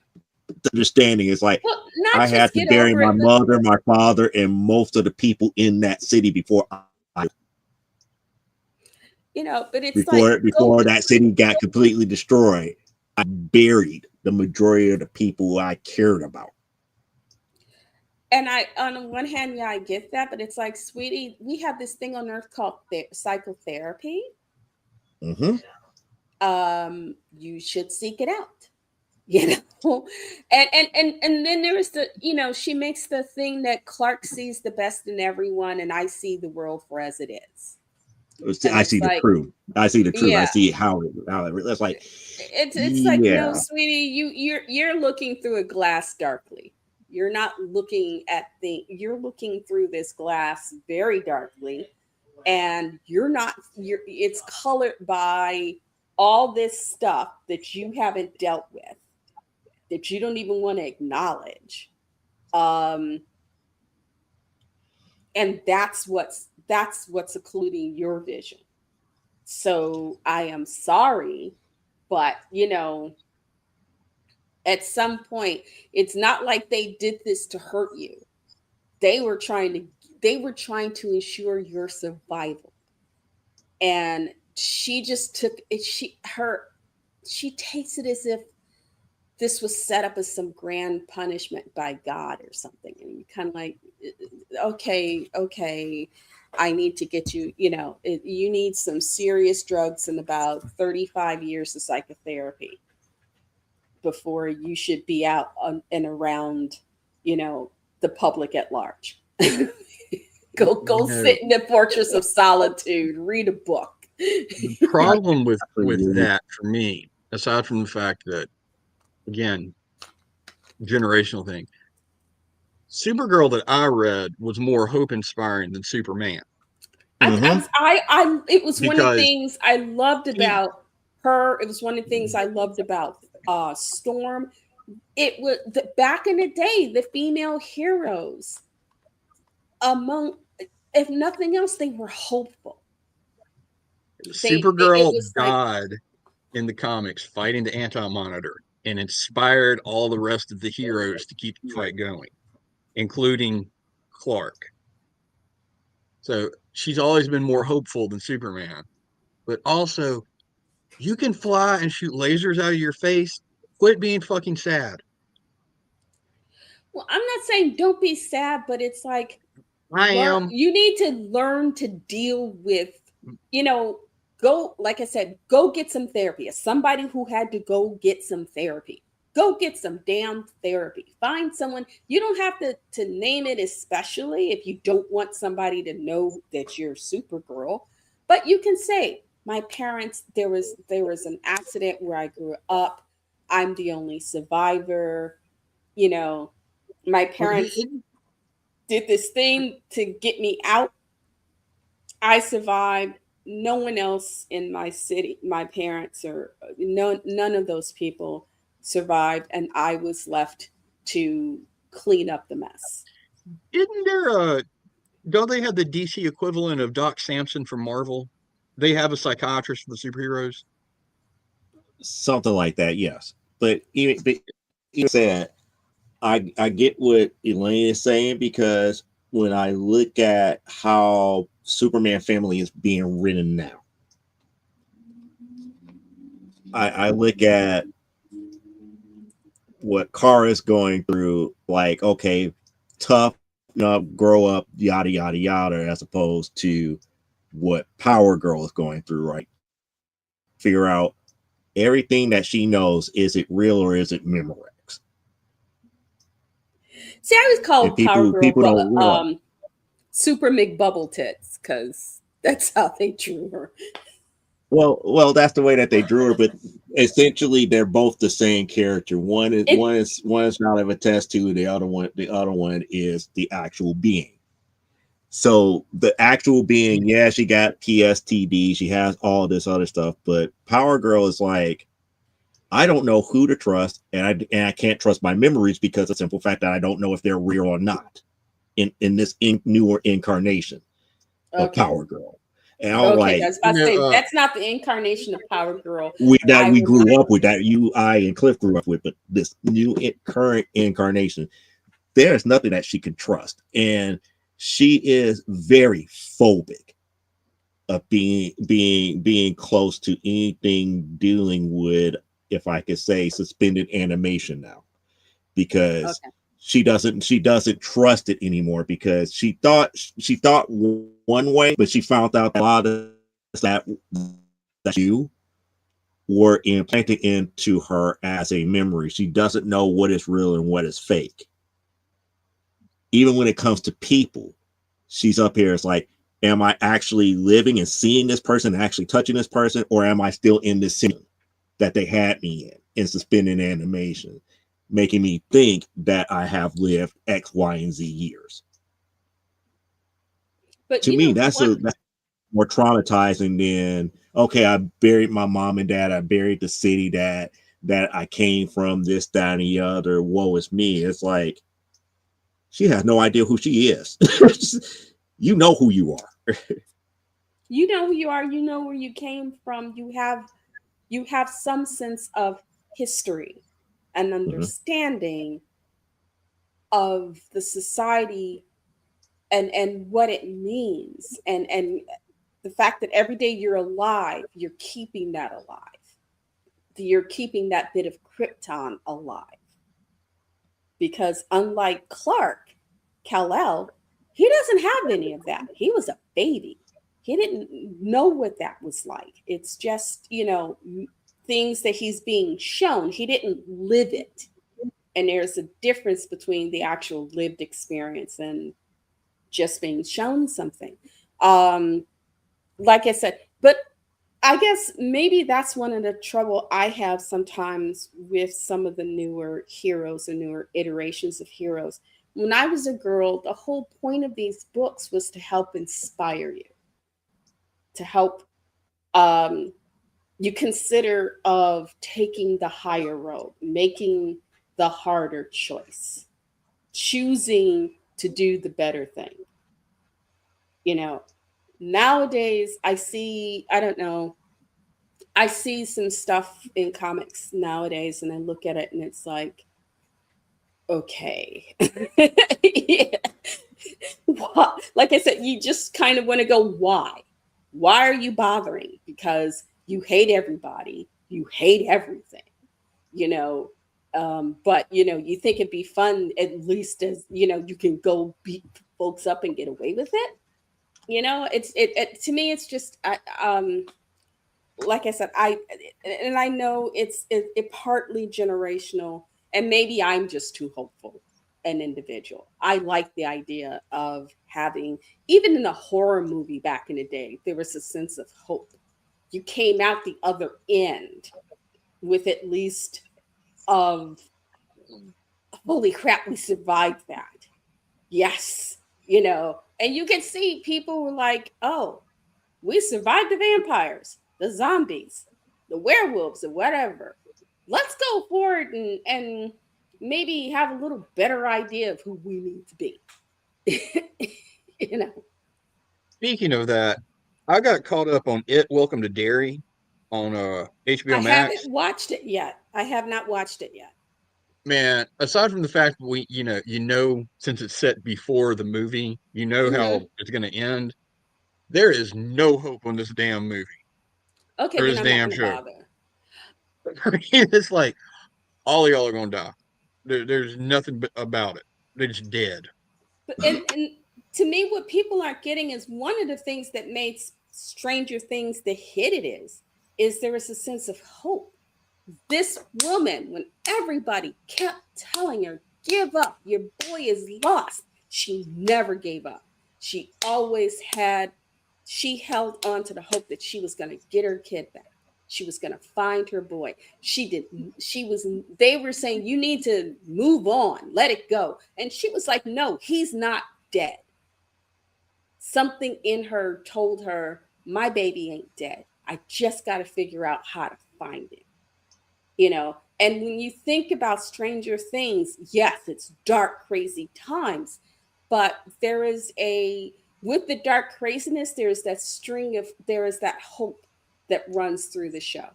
the understanding. It's like, Well, not I had just to get bury over my it, but mother, my father, and most of the people in that city but it's like before that city got completely destroyed. I buried the majority of the people I cared about. and I, on the one hand, yeah, I get that, but it's like, sweetie, we have this thing on earth called psychotherapy. Mm-hmm. You should seek it out. you know and then there is the, she makes the thing that Clark sees the best in everyone and I see the world for as it is. And I it's see the like, truth. I see the truth. I yeah, see how it. That's like, it's like, no, yeah. sweetie, you're looking through a glass darkly. You're not looking at you're looking through this glass very darkly, and you're it's colored by all this stuff that you haven't dealt with, that you don't even want to acknowledge. um and that's what's occluding your vision. So I am sorry, but at some point, it's not like they did this to hurt you. they were trying to they were trying to ensure your survival. And she just took it she takes it as if this was set up as some grand punishment by God or something. And you kind of like, okay, okay, I need to get you, you need some serious drugs and about 35 years of psychotherapy before you should be out and around, the public at large. Go No, sit in the fortress of solitude, read a book. the problem with that for me, aside from the fact that, again, generational thing, Supergirl that I read was more hope inspiring than Superman Mm-hmm. It was one of the because things I loved she, about her. It was one of the things I loved about Storm. It was back in the day, the female heroes, among, if nothing else, they were hopeful. It Supergirl was like, died in the comics fighting the Anti-Monitor and inspired all the rest of the heroes to keep the fight going, including Clark. So she's always been more hopeful than Superman. But also, you can fly and shoot lasers out of your face. Quit being fucking sad. well, I'm not saying don't be sad, but it's like, I am. you need to learn to deal with, you know, go, like I said, go get some therapy. As somebody who had to go get some therapy, go get some damn therapy. Find someone. You don't have to name it, especially if you don't want somebody to know that you're Supergirl. But you can say, my parents, there was an accident where I grew up. I'm the only survivor. You know, my parents did this thing to get me out. I survived. no one else in my city, my parents or none of those people survived, and I was left to clean up the mess. Isn't there a don't they have the DC equivalent of Doc Samson from Marvel? They have a psychiatrist for the superheroes. Something like that, yes. But even said, I get what Elaine is saying, because when I look at how Superman family is being written now, I look at what Kara's going through, like, okay, tough up, grow up, yada yada yada, as opposed to what Power Girl is going through, right? Figure out everything that she knows, is it real or is it Memorex? See, I was And called Power Girl, people but don't realize. Super McBubble Tits, because that's how they drew her. Well, that's the way that they drew her, but essentially they're both the same character. One is not of a test tube. The other one is the actual being. So the actual being, yeah, she got PSTD, she has all this other stuff, but Power Girl is like, I don't know who to trust, and I can't trust my memories because of the simple fact that I don't know if they're real or not in this newer incarnation of Okay. Power Girl. And I'm Okay, I like, was about to say that's not the incarnation of Power Girl that I we grew remember. up with, that you, I, and Cliff grew up with, but this current incarnation, there's nothing that she can trust, and she is very phobic of being close to anything dealing with, if I could say, suspended animation now, because Okay. she doesn't trust it anymore, because she thought one way, but she found out a lot of that you were implanted into her as a memory. She doesn't know what is real and what is fake. Even when it comes to people, she's up here. It's like, am I actually living and seeing this person, actually touching this person, or am I still in this scene that they had me in suspended animation, making me think that I have lived X, Y, and Z years? But To you me, know that's what? that's more traumatizing than, okay, I buried my mom and dad, I buried the city that I came from, this, that, and the other. Woe is me. It's like, she has no idea who she is. You know who you are. You know who you are. You know where you came from. You have some sense of history and Mhm. understanding of the society and what it means, and the fact that every day you're alive, you're keeping that alive. You're keeping that bit of Krypton alive, because unlike Clark Kal-El, he doesn't have any of that. He was a baby. He didn't know what that was like. It's just, things that he's being shown. He didn't live it. And there's a difference between the actual lived experience and just being shown something. Um, like I said, but I guess maybe that's one of the trouble I have sometimes with some of the newer heroes and newer iterations of heroes. When I was a girl, the whole point of these books was to help inspire you, to help um, you consider of taking the higher road, making the harder choice, choosing to do the better thing. You know, nowadays I don't know, I see some stuff in comics nowadays and I look at it and it's like, okay. Yeah. What? Like I said, you just kind of want to go, why? Why are you bothering? Because you hate everybody, you hate everything, you know. But you think it'd be fun, at least, as you can go beat folks up and get away with it. It to me, it's just like I said, I know it partly generational, and maybe I'm just too hopeful an individual. I like the idea of having, even in a horror movie back in the day, there was a sense of hope. You came out the other end with at least of, holy crap, we survived that. Yes, and you can see people were like, oh, We survived the vampires, the zombies, the werewolves, or whatever. Let's go forward and maybe have a little better idea of who we need to be. you know, Speaking of that, I got caught up on It Welcome to Derry on I HBO haven't Max. watched it yet. I have not watched it yet. Man, aside from the fact that we since it's set before the movie, you know Hmm. how it's going to end. There is no hope on this damn movie Okay, or then this I'm not damn going to show. bother. It's like all of y'all are going to die. There's nothing about it. They're just dead. But and to me, what people aren't getting is one of the things that makes Stranger Things the hit it is there is a sense of hope. This woman, when everybody kept telling her, give up, your boy is lost, she never gave up. She always had, she held on to the hope that she was going to get her kid back. She was going to find her boy. They were saying, you need to move on, let it go. And she was like, no, he's not dead. Something in her told her, my baby ain't dead. I just got to figure out how to find him. And when you think about Stranger Things, yes, it's dark, crazy times, but with the dark craziness, there is that hope that runs through the show.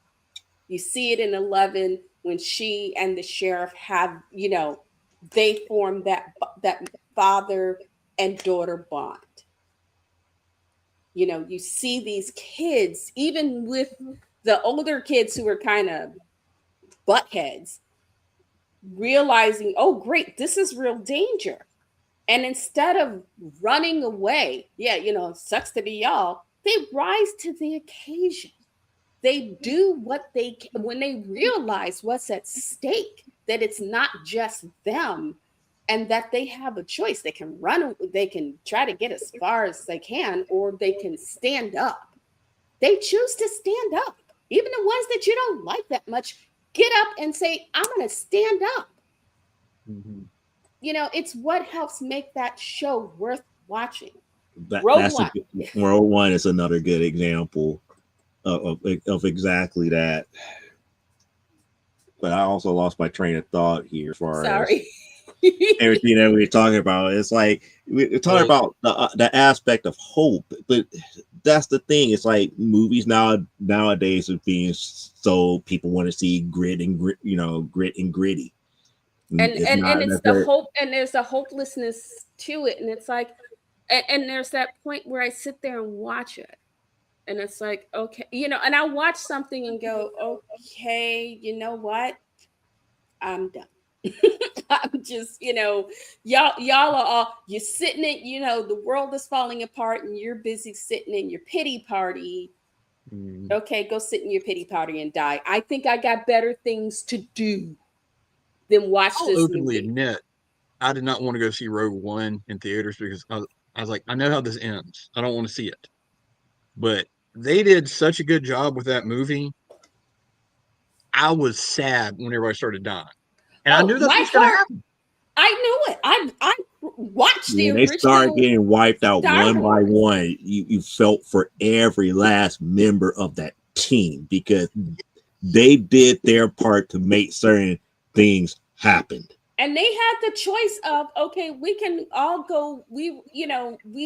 You see it in 11 when she and the sheriff they form that father and daughter bond. You see these kids, even with the older kids who are kind of buttheads, realizing, oh, great, this is real danger. And instead of running away, yeah, it sucks to be y'all, they rise to the occasion. They do what they can when they realize what's at stake, that it's not just them and that they have a choice. They can run, they can try to get as far as they can, or they can stand up. They choose to stand up. Even the ones that you don't like that much, get up and say, I'm going to stand up. Mhm. It's what helps make that show worth watching. Rogue That's a One. good, World One is another good example of exactly that. But I also lost my train of thought here as far as Sorry. everything that we were talking about. It's like we're talking Well, about the aspect of hope, but that's the thing. It's like movies nowadays are being so people want to see grit and gritty. and It's and and not it's the necessarily. hope, and there's a hopelessness to it, and it's like, and there's that point where I sit there and watch it, and it's like, okay, and I watch something and go, okay, you know what, I'm done. I'm just, y'all are all, you're sitting at, the world is falling apart and you're busy sitting in your pity party. mm, Okay, go sit in your pity party and die. I think I got better things to do than watch I'll this openly movie. admit I did not want to go see Rogue One in theaters because I was like, I know how this ends. I don't want to see it. But they did such a good job with that movie. I was sad when everybody started dying. And I Oh, knew that's my what's going to heart, happen. I knew it. I watched the When they start original getting wiped out Star one by Wars. one, you felt for every last member of that team because they did their part to make certain things happen. And they had the choice of, okay, we can all go, we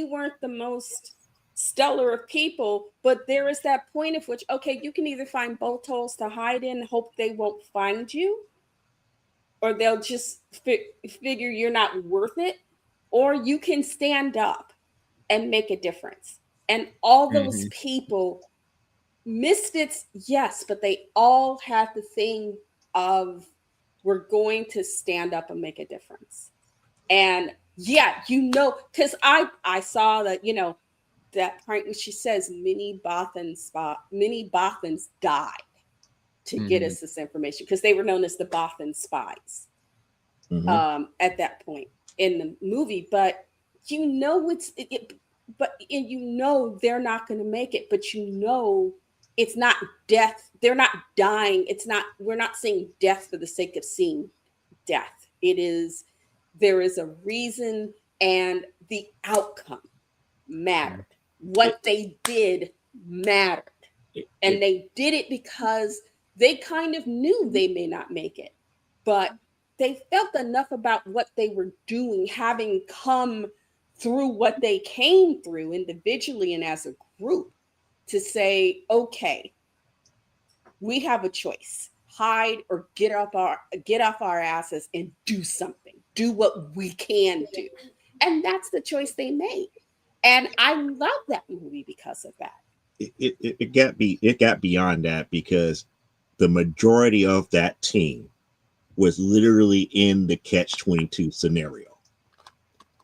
weren't the most stellar of people, but there is that point of which, okay, you can either find bolt holes to hide in, hope they won't find you, or they'll just figure you're not worth it, or you can stand up and make a difference. And all those Hmm. people, misfits, yes, but they all had the thing of, we're going to stand up and make a difference. And yeah, because I saw that, that part when she says many Bothans died to get Hmm. us this information, because they were known as the Bothan spies Mm-hmm. at that point in the movie. But and they're not going to make it, but it's not death. They're not dying. We're not seeing death for the sake of seeing death. There is a reason, and the outcome mattered. It, What they did mattered. And they did it because they kind of knew they may not make it, but they felt enough about what they were doing, having come through what they came through individually and as a group, to say, okay, we have a choice: hide or get off our asses and do something, do what we can do. And that's the choice they made. And I love that movie because of that. It got beyond that, because the majority of that team was literally in the catch-22 scenario.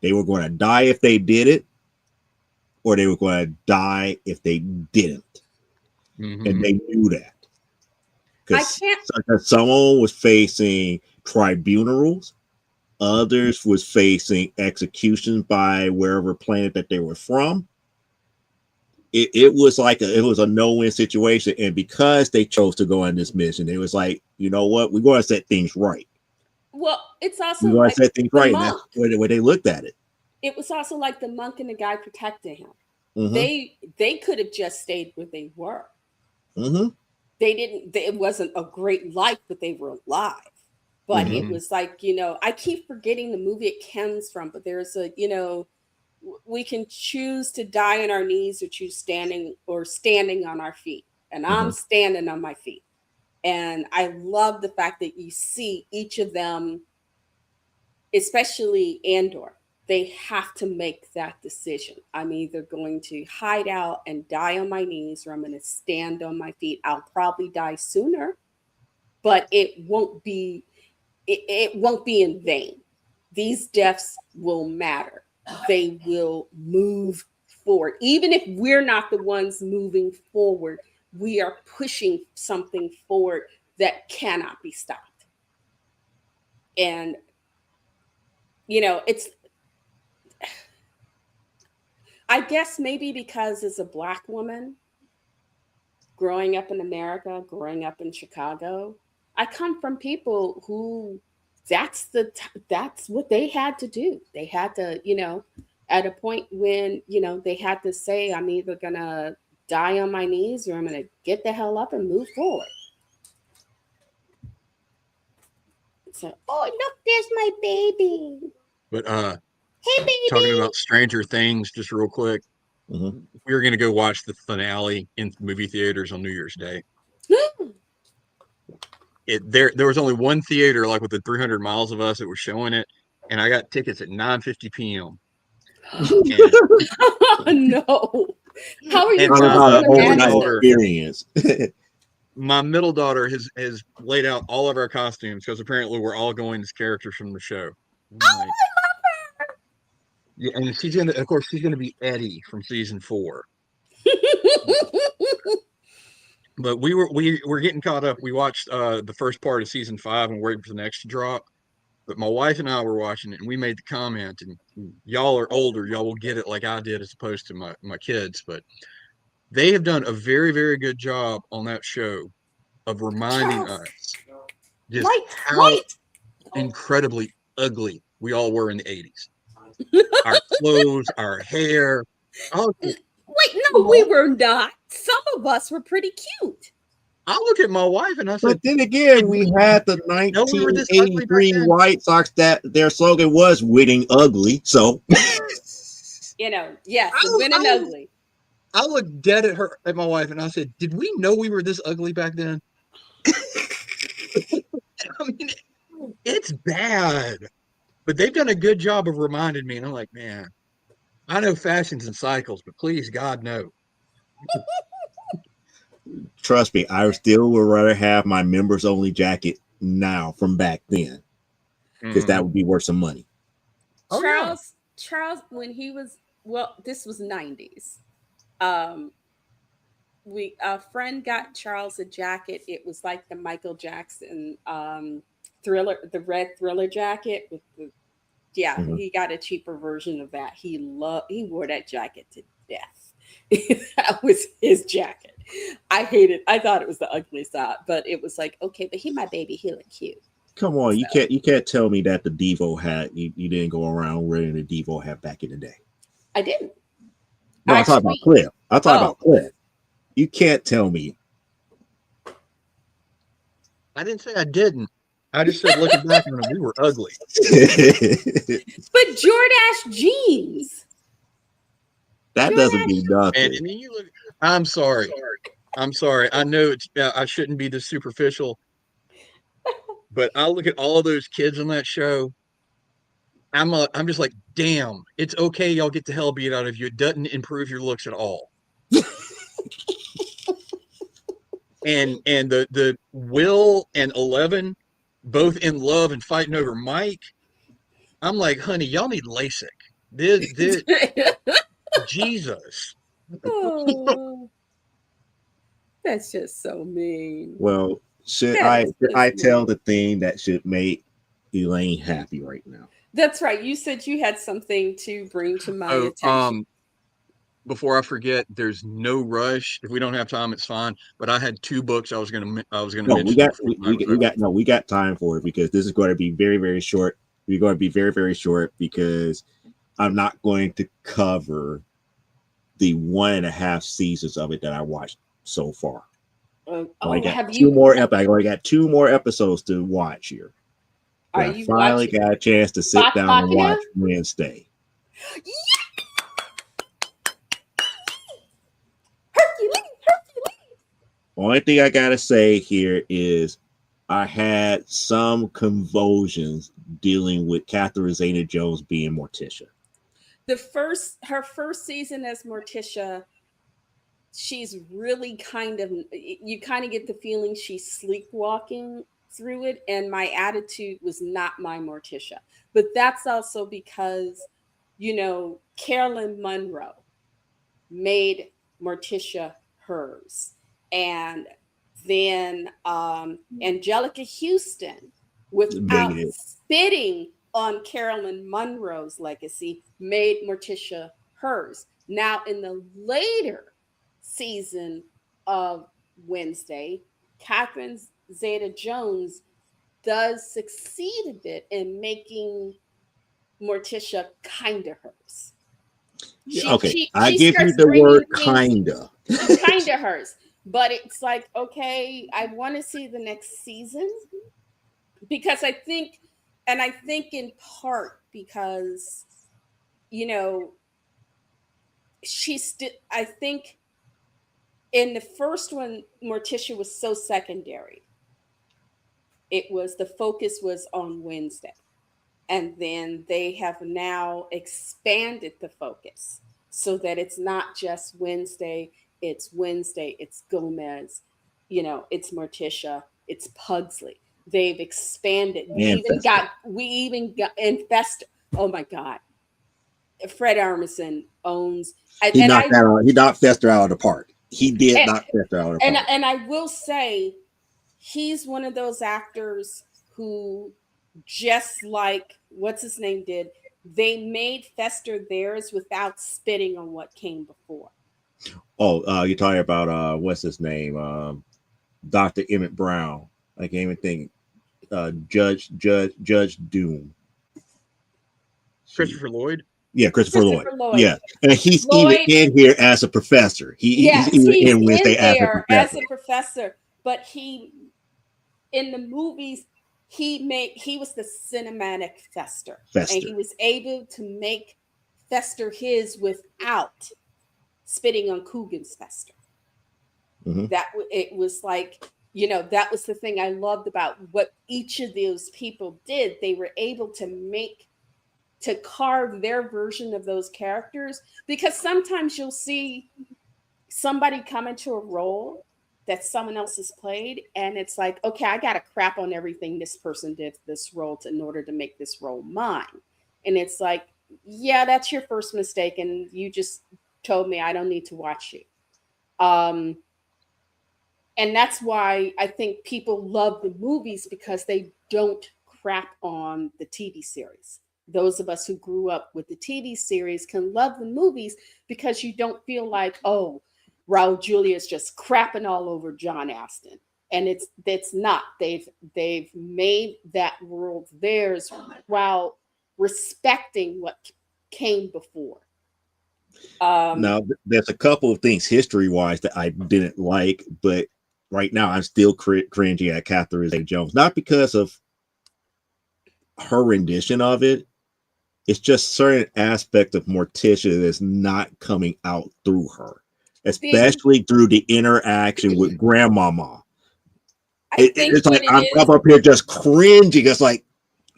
They were going to die if they did it, or they were going to die if they didn't. Mm-hmm. And they knew that. I can't. Because someone was facing tribunals, others was facing execution by wherever planet that they were from. It was like it was a no-win situation, and because they chose to go on this mission, it was like, you know what, we're going to set things right. Well, it's also We're going like to set things the right, monk. and that's where they looked at it. It was also like the monk and the guy protecting him. Mm-hmm. They could have just stayed where they were. Mm-hmm. They didn't. It wasn't a great life, but they were alive. But Mm-hmm. it was like, I keep forgetting the movie it comes from, but there's a, we can choose to die on our knees or choose standing on our feet. And I'm standing on my feet. And I love the fact that you see each of them, especially Andor, they have to make that decision. I'm either going to hide out and die on my knees, or I'm going to stand on my feet. I'll probably die sooner, but it won't be in vain. These deaths will matter. They will move forward. Even if we're not the ones moving forward, we are pushing something forward that cannot be stopped. And, it's, I guess maybe because as a Black woman, growing up in America, growing up in Chicago, I come from people who that's what they had to do. They had to, at a point when, they had to say, I'm either going to die on my knees or I'm going to get the hell up and move forward. So, oh, look, there's my baby. But hey, baby. Talking about Stranger Things, just real quick, Mm-hmm. we were going to go watch the finale in movie theaters on New Year's Day. There was only one theater, like within 300 miles of us, that was showing it, and I got tickets at 9:50 p.m. No. How are you Talk about an overnight daughter, experience. my middle daughter has laid out all of our costumes, because apparently we're all going as characters from the show. I love her. Yeah, and of course she's gonna be Eddie from season 4. But we were getting caught up. We watched the first part of season 5 and waiting for the next to drop. But my wife and I were watching it, and we made the comment, and y'all are older, y'all will get it like I did, as opposed to my kids. But they have done a very, very good job on that show of reminding us just how incredibly ugly we all were in the 80s. Our clothes, our hair. Wait, no, we were not. Some of us were pretty cute. I look at my wife and I said, but then again, we had the 1983 White Sox that their slogan was "Winning Ugly." So, yes, winning ugly. I looked dead at my wife, and I said, "Did we know we were this ugly back then?" I mean, it's bad, but they've done a good job of reminding me, and I'm like, man, I know fashions and cycles, but please, God, no. Trust me, I still would rather have my members only jacket now from back then, because that would be worth some money. Charles, when he was, this was 90s. A friend got Charles a jacket. It was like the Michael Jackson Thriller, the red Thriller jacket with the, he got a cheaper version of that. He wore that jacket to death. That was his jacket. I thought it was the ugliest side, but it was like, okay, but he my baby, he look cute. Come on, you can't tell me that the Devo hat you didn't go around wearing the Devo hat back in the day. I didn't. No, I'm talking about Cliff. I'm talking about Cliff. You can't tell me. I didn't say I didn't. I just said looking back on it, we were ugly. But Jordache jeans. That doesn't Jordache. mean nothing. And then you look. I'm sorry. I'm sorry. I know it's. I shouldn't be this superficial, but I look at all of those kids on that show. I'm just like, damn. It's okay. Y'all get the hell beat out of you. It doesn't improve your looks at all. And the Will and 11 both in love and fighting over Mike. I'm like, honey, y'all need LASIK. This Jesus. Oh, that's just so mean. Well, should That is I just tell mean. the thing that should make Elaine happy right now? That's right. You said you had something to bring to my Oh, attention. before I forget, there's no rush. If we don't have time, it's fine. But I had two books I was gonna No, we mention got before time was we over. got no, we got time for it because this is going to be very very short. We're going to be very very short because I'm not going to cover the 1.5 seasons of it that I watched so far. I got Have two you? more. I already got two more episodes to watch here. Are But I you finally watching got a chance to sit Bach down and Bachana? watch Wednesday. Hercules, Hercules. Only thing I gotta say here is I had some convulsions dealing with Catherine Zeta-Jones being Morticia. Her first season as Morticia, she's really you kind of get the feeling she's sleepwalking through it, and my attitude was not my Morticia. But that's also because, Carolyn Monroe made Morticia hers. And then Angelica Houston, without Made it. spitting on Carolyn Monroe's legacy, made Morticia hers. Now, in the later season of Wednesday, Catherine Zeta Jones does succeed a bit in making Morticia kind of hers. She Okay, she I she give you starts the word bringing things kinda. kind of hers, but it's like, okay, I want to see the next season because I think in part because you know she's still. I think in the first one, Morticia was so secondary. The focus was on Wednesday, and then they have now expanded the focus so that it's not just Wednesday, it's Gomez, it's Morticia, it's Pugsley. They've expanded. And Fester. We even got and Fester. Oh my God, Fred Armisen owns, and, He and knocked I that out. He knocked Fester out of the park. He did and, knock Fester out of the park. and I will say he's one of those actors who, just like what's his name did, they made Fester theirs without spitting on what came before. Oh, you're talking about what's his name? Dr. Emmett Brown. I can't even think. Judge Doom. Shoot. Christopher Lloyd. Yeah, Christopher Lloyd. Christopher Lloyd. Yeah, and he's even Lloyd, in here as a professor. He's yes, even he's in Wednesday in as a there as professor. a professor, but in the movies he was the cinematic Fester, and Fester. he was able to make Fester his without spitting on Coogan's Fester. Hmm. It was like, that was the thing I loved about what each of those people did. They were able to carve their version of those characters, because sometimes you'll see somebody come into a role that someone else has played, and it's like, okay, I gotta crap on everything this person did this role in order to make this role mine. And it's like, yeah, that's your first mistake, and you just told me I don't need to watch you. um and that's why I think people love the movies, because they don't crap on the TV series. Those of us who grew up with the TV series can love the movies because you don't feel like, oh, Raul Julia is just crapping all over John Aston. And it's not. They've made that world theirs while respecting what came before. Um, Now, there's a couple of things history wise that I didn't like, but right now I'm still cringing at Catherine Zeta-Jones, not because of her rendition of it. It's just certain aspect of Morticia that's not coming out through her, the especially through the interaction with Grandmama. I think It's what like it I'm is up here just cringing. It's like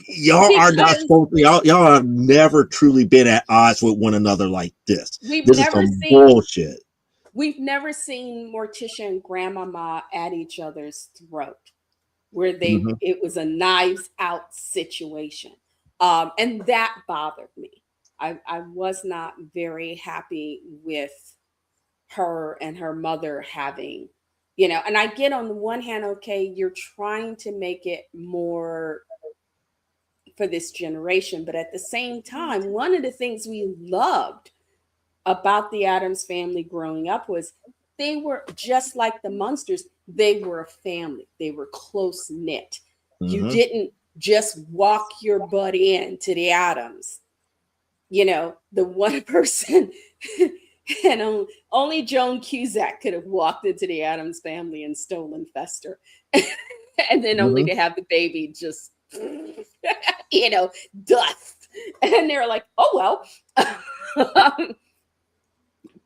y'all are not because supposed to. Y'all have never truly been at odds with one another like this. we've This is never some seen bullshit. we've never seen Morticia and Grandmama at each other's throat, where they Hmm. it was a knives out situation, and that bothered me. I was not very happy with her and her mother having, and I get on the one hand, okay, you're trying to make it more for this generation, but at the same time, one of the things we loved about the Adams family growing up was they were just like the Munsters. They were a family. They were close knit. You Hmm. didn't just walk your butt into the Adams. The one person, and only Joan Cusack could have walked into the Adams family and stolen Fester, and then only Hmm. to have the baby just, dust. And they're like, oh well.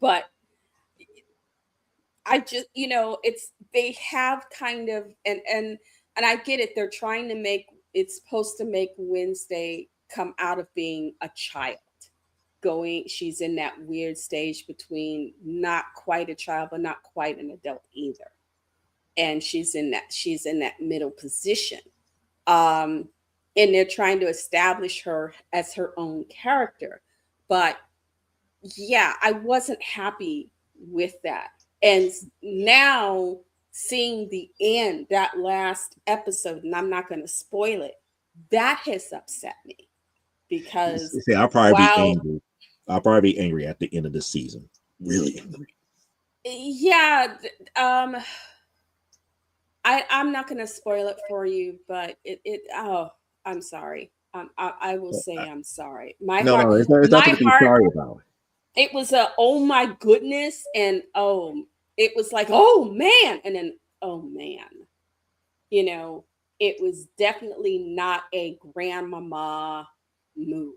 But I just, it's they have kind of and I get it. They're trying to make it's supposed to make Wednesday come out of being a child. She's in that weird stage between not quite a child but not quite an adult either. And she's in that middle position. Um and they're trying to establish her as her own character. But yeah, I wasn't happy with that. And now seeing the end, that last episode, and I'm not going to spoil it, that has upset me because See, I'll probably be while, angry. I'll probably be angry at the end of the season. Really angry. yeah, I'm not going to spoil it for you, but oh, I'm sorry. I will say I'm sorry. My No, heart, no, it's my nothing to be heart sorry about. it was a oh my goodness, and oh, it was like oh man, and then oh man, you know it was definitely not a grandmama move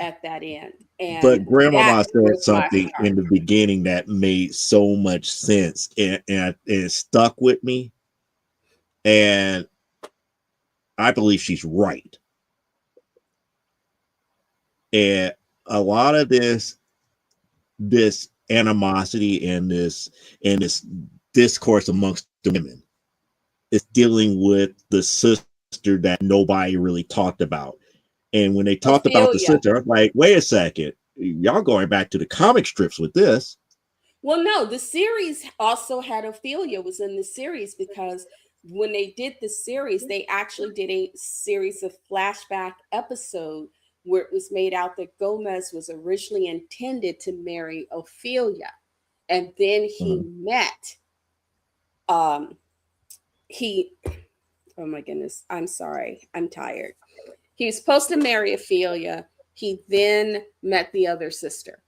at that end, and But that Grandmama said broke my something heart. in the beginning that made so much sense, and it stuck with me. And I believe she's right. And a lot of this animosity and this discourse amongst the women is dealing with the sister that nobody really talked about. And when they talked about the Ophelia. sister, I'm like, wait a second, y'all going back to the comic strips with this. Well, no, the series also had Ophelia was in the series because when they did the series, they actually did a series of flashback episode where it was made out that Gomez was originally intended to marry Ophelia. And then he Mhm. met um he oh my goodness, I'm sorry. I'm tired. He was supposed to marry Ophelia. He then met the other sister.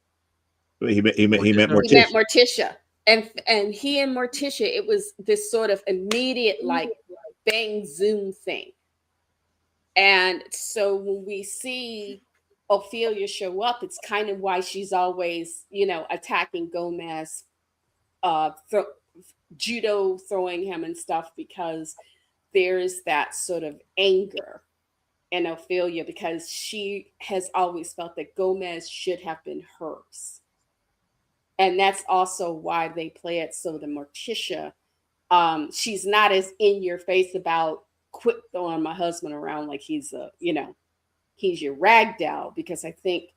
He met Morticia. He met Morticia. Morticia, and he and Morticia, it was this sort of immediate like bang zoom thing. And so when we see Ophelia show up, it's kind of why she's always attacking Gomez, thro- judo throwing him and stuff, because there's that sort of anger in Ophelia because she has always felt that Gomez should have been hers. And that's also why they play it so the Morticia, she's not as in your face about quit throwing my husband around like he's your rag doll, because I think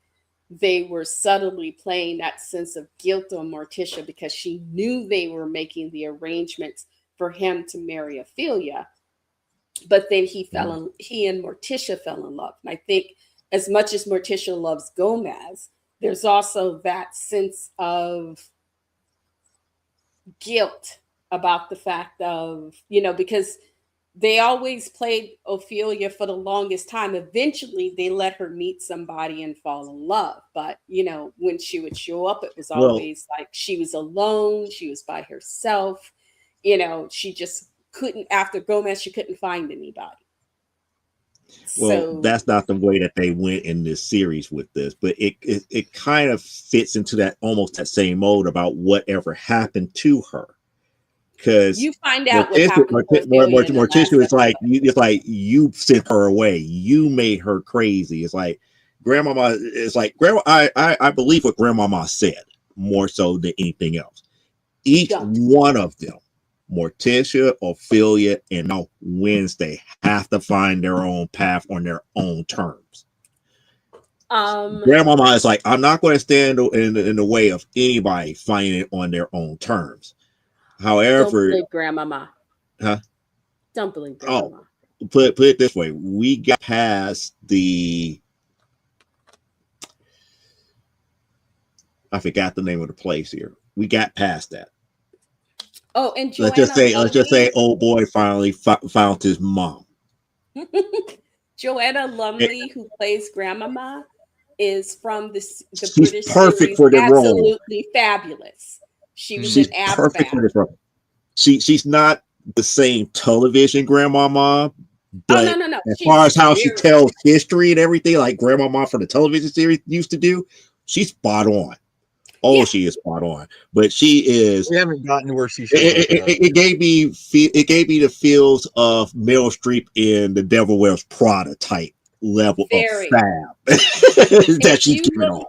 they were subtly playing that sense of guilt on Morticia because she knew they were making the arrangements for him to marry Ophelia, but then he and Morticia fell in love. And I think as much as Morticia loves Gomez, there's also that sense of guilt about the fact of, because they always played Ophelia for the longest time. Eventually, they let her meet somebody and fall in love. But, when she would show up, it was Well, always like she was alone, she was by herself. She just couldn't, after Gomez, she couldn't find anybody. well, So, that's not the way that they went in this series with this, but it kind of fits into that almost that same mode about whatever happened to her. Because you find out what happened to Ophelia in the last Morticia is like episode. it's like you sent her away, you made her crazy. It's like grandmama. It's like grandma. I believe what grandmama said more so than anything else. Each Don't. one of them, Morticia, Ophelia, and now Wednesday, have to find their own path on their own terms. Grandmama is like, I'm not going to stand in the way of anybody finding it on their own terms. Don't However, believe grandmama. huh? Don't believe Oh, grandmama. put it this way: we got past the. I forgot the name of the place here. We got past that. Oh, and Let's Joanna just say, Lumley. old boy finally found his mom. Joanna It, Lumley, who plays Grandmama, is from the she's British perfect series for the role. Absolutely Fabulous. She was in She's perfect ASVAB. for this role. She's not the same television grandmama, Oh, no, but no, no. as far She's as how she very, tells history and everything, like grandmama from the television series used to do, she's spot on. Oh, yeah, she is spot on. But she is. We haven't gotten to where she shows up yet. It gave me the feels of Meryl Streep in the Devil Wears Prada type level of very. fab And that if she's you giving off.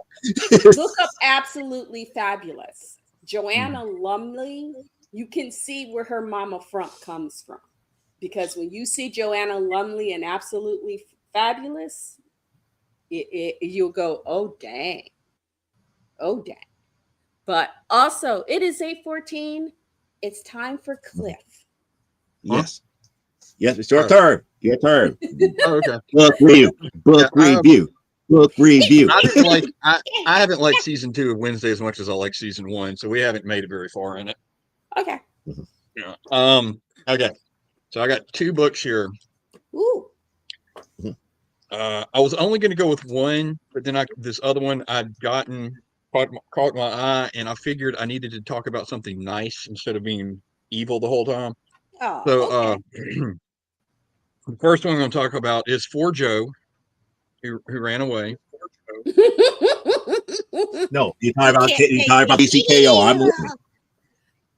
look up Absolutely Fabulous, Joanna Lumley, you can see where her mama front comes from. Because when you see Joanna Lumley and Absolutely Fabulous, you'll go, oh, dang. Oh, dang. But also, it is 8:14. It's time for Cliff. Yes. Yes, it's your Oh. turn. Your turn. Oh, okay. Book review. Book Yeah, review. Book review. I didn't like I haven't liked season 2 of Wednesday as much as I like season 1, so we haven't made it very far in it. Okay. Yeah. Okay. So I got 2 books here. Ooh. I was only going to go with one, but then this other one I'd gotten caught my eye, and I figured I needed to talk about something nice instead of being evil the whole time. Oh, So okay. the first one I'm going to talk about is for Joe, who ran away. No, He can't you take talking about the DCKO. I'm evil. listening.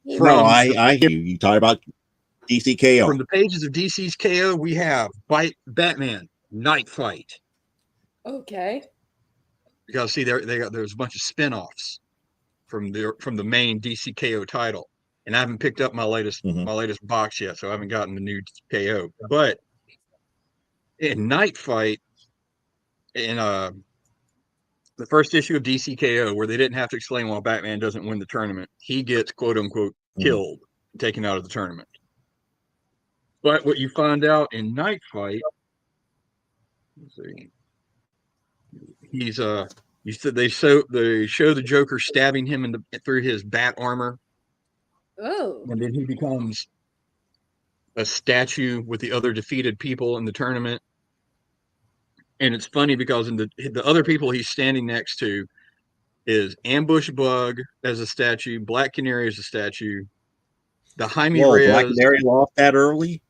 No, From I hear you. You talking about DCKO. from the pages of DC's KO, we have Batman Night Fight. Okay. Because see, there's a bunch of spinoffs from the main DC KO title, and I haven't picked up my latest box yet, so I haven't gotten the new KO. But in Night Fight, in the first issue of DC KO, where they didn't have to explain why Batman doesn't win the tournament, he gets quote unquote killed, taken out of the tournament. But what you find out in Night Fight, let's see, he's you said they show the Joker stabbing him through his bat armor, Oh. and then he becomes a statue with the other defeated people in the tournament. And it's funny because in the other people he's standing next to is Ambush Bug as a statue, Black Canary as a statue, the Jaime Whoa, Black Reyes, Canary lost that early?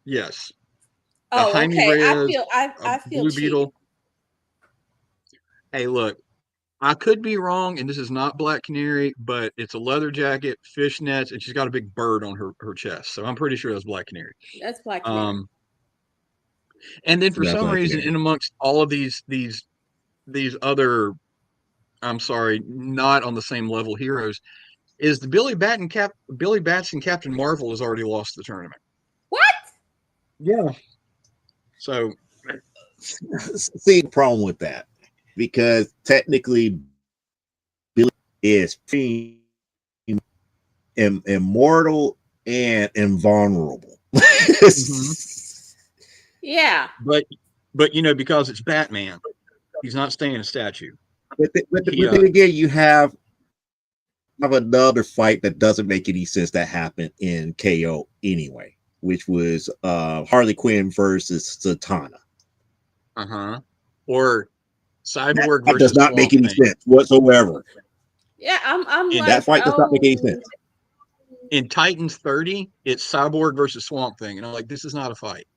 yes, the Oh, Jaime okay. Reyes, I feel Blue cheated. Beetle. Hey, look, I could be wrong, and this is not Black Canary, but it's a leather jacket, fishnets, and she's got a big bird on her chest. So I'm pretty sure that's Black Canary. That's Black Canary. And then for That's some Black reason, Canary. in amongst all of these other, I'm sorry, not on the same level heroes, is the Billy Bats and Captain Marvel has already lost the tournament. What? Yeah. So See the problem with that, because technically Billy is immortal and invulnerable. Yeah. but because it's Batman, he's not staying a statue. But then again, you have another fight that doesn't make any sense that happened in KO anyway. which was Harley Quinn versus Zatanna. Or Cyborg That does versus not Swamp make any Thing. sense whatsoever. Yeah, I'm And like, That fight does not make any oh, sense. In Titans 30, it's Cyborg versus Swamp Thing, and I'm like, this is not a fight.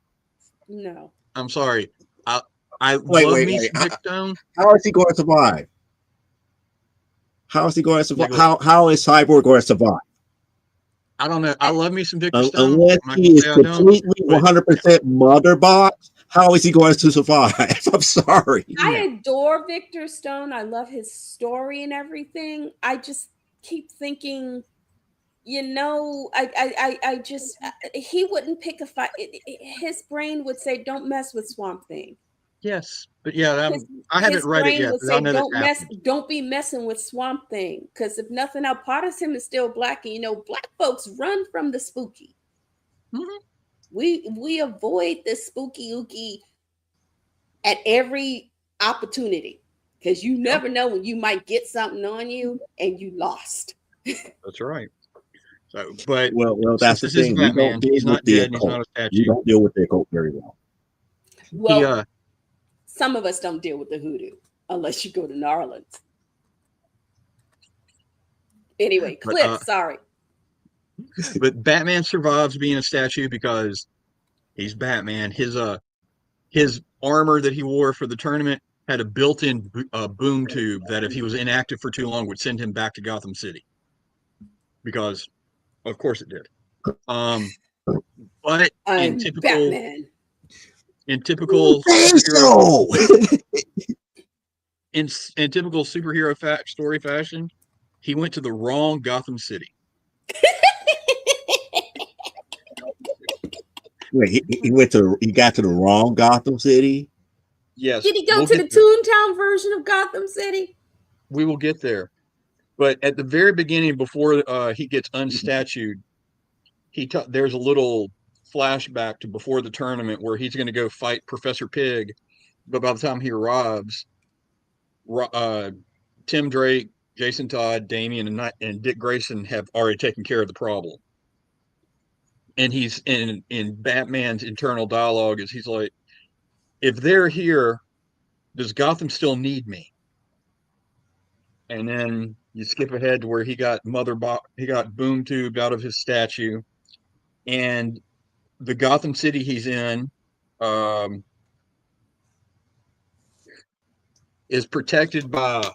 no. I'm sorry. I Wait, love wait, me wait. some Dick Stone. How is he going to survive? How is he going to survive? Nicholas, How is Cyborg going to survive? I don't know. I love me some Victor Stone. Unless I'm not he gonna is say I don't, completely but 100% mother box, how is he going to survive? I'm sorry. I adore Victor Stone. I love his story and everything. I just keep thinking, I just he wouldn't pick a fight. His brain would say, "Don't mess with Swamp Thing." yes, but yeah, His, I haven't his read it brain yet, would but I say, know that's happening. Don't be messing with Swamp Thing." Because if nothing else, part of him is still black, and black folks run from the spooky. Mhm. We avoid the spooky ooky at every opportunity, because you Yep, never know when you might get something on you and you lost. that's right. So, but Well, since that's the this is thing. We don't Batman, deal he's with not the dead and he's occult. not a We statue. don't deal with the occult very well. He Well, some of us don't deal with the hoodoo unless you go to New Orleans. Anyway, but Cliff, sorry. but Batman survives being a statue because he's Batman. His armor that he wore for the tournament had a built-in boom tube that if he was inactive for too long would send him back to Gotham City. Because of course it did. But in I'm typical Batman. Say superhero so. in typical superhero story fashion, he went to the wrong Gotham City. Wait, he got to the wrong Gotham City. Yes, Did he go we'll to get the there. Toontown version of Gotham City? We will get there. But at the very beginning, before he gets unstatued, there's a little flashback to before the tournament where he's going to go fight Professor Pig. But by the time he arrives, uh, Tim Drake, Jason Todd, Damian, and Dick Grayson have already taken care of the problem. And he's in Batman's internal dialogue is he's like, if they're here, does Gotham still need me? And then you skip ahead to where he got he got boom tubed out of his statue, and the Gotham City he's in um, is protected by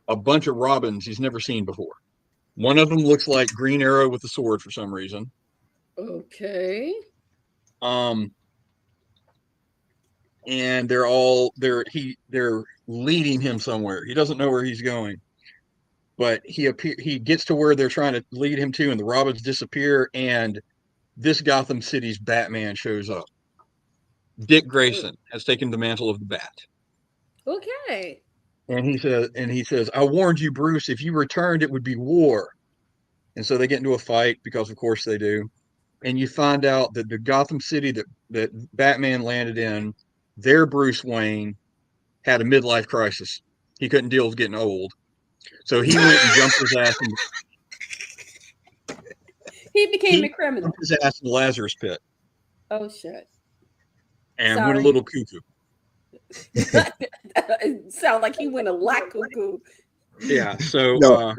a bunch of Robins he's never seen before. One of them looks like Green Arrow with a sword for some reason. Okay. Um, and they're leading him somewhere. He doesn't know where he's going, but he gets to where they're trying to lead him to, and the Robins disappear, and this Gotham City's Batman shows up. Dick Grayson has taken the mantle of the Bat. Okay. And he says, I warned you, Bruce, if you returned, it would be war. And so they get into a fight because of course they do. And you find out that the Gotham City that Batman landed in, their Bruce Wayne had a midlife crisis. He couldn't deal with getting old. So he went and jumped his ass He became a criminal. in the Lazarus pit Oh shit. and went a Sorry. little cuckoo. It sounds like he went a lot cuckoo. Yeah. So No.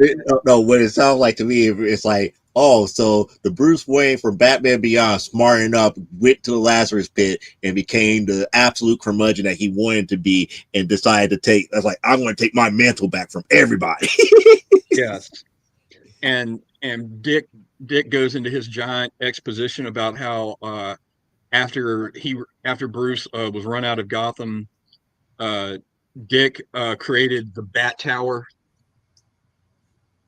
What it sounds like to me, it's like, oh, so the Bruce Wayne from Batman Beyond smartened up, went to the Lazarus pit, and became the absolute curmudgeon that he wanted to be, and decided to take. That's like, I'm going to take my mantle back from everybody. yes. And Dick goes into his giant exposition about how after Bruce was run out of Gotham, Dick created the Bat Tower,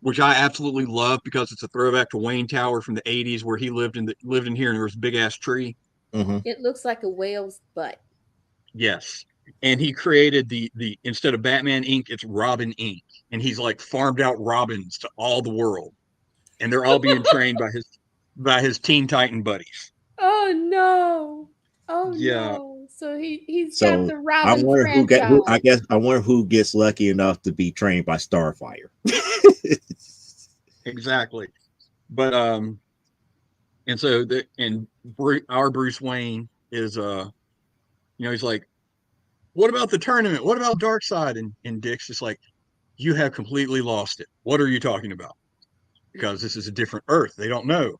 which I absolutely love because it's a throwback to Wayne Tower from the '80s, where he lived in here, and there was a big ass tree. Mm-hmm. It looks like a whale's butt. Yes, and he created the instead of Batman Inc., it's Robin Inc., and he's like farmed out Robins to all the world, and they're all being trained by his Teen Titan buddies. Oh no. Oh Yeah. no. So he's got So the I Robin wonder franchise. I wonder who gets lucky enough to be trained by Starfire. Exactly. But And so our Bruce Wayne is he's like, what about the tournament? What about Darkseid? And Dick's just like, you have completely lost it. What are you talking about? Because this is a different Earth. They don't know.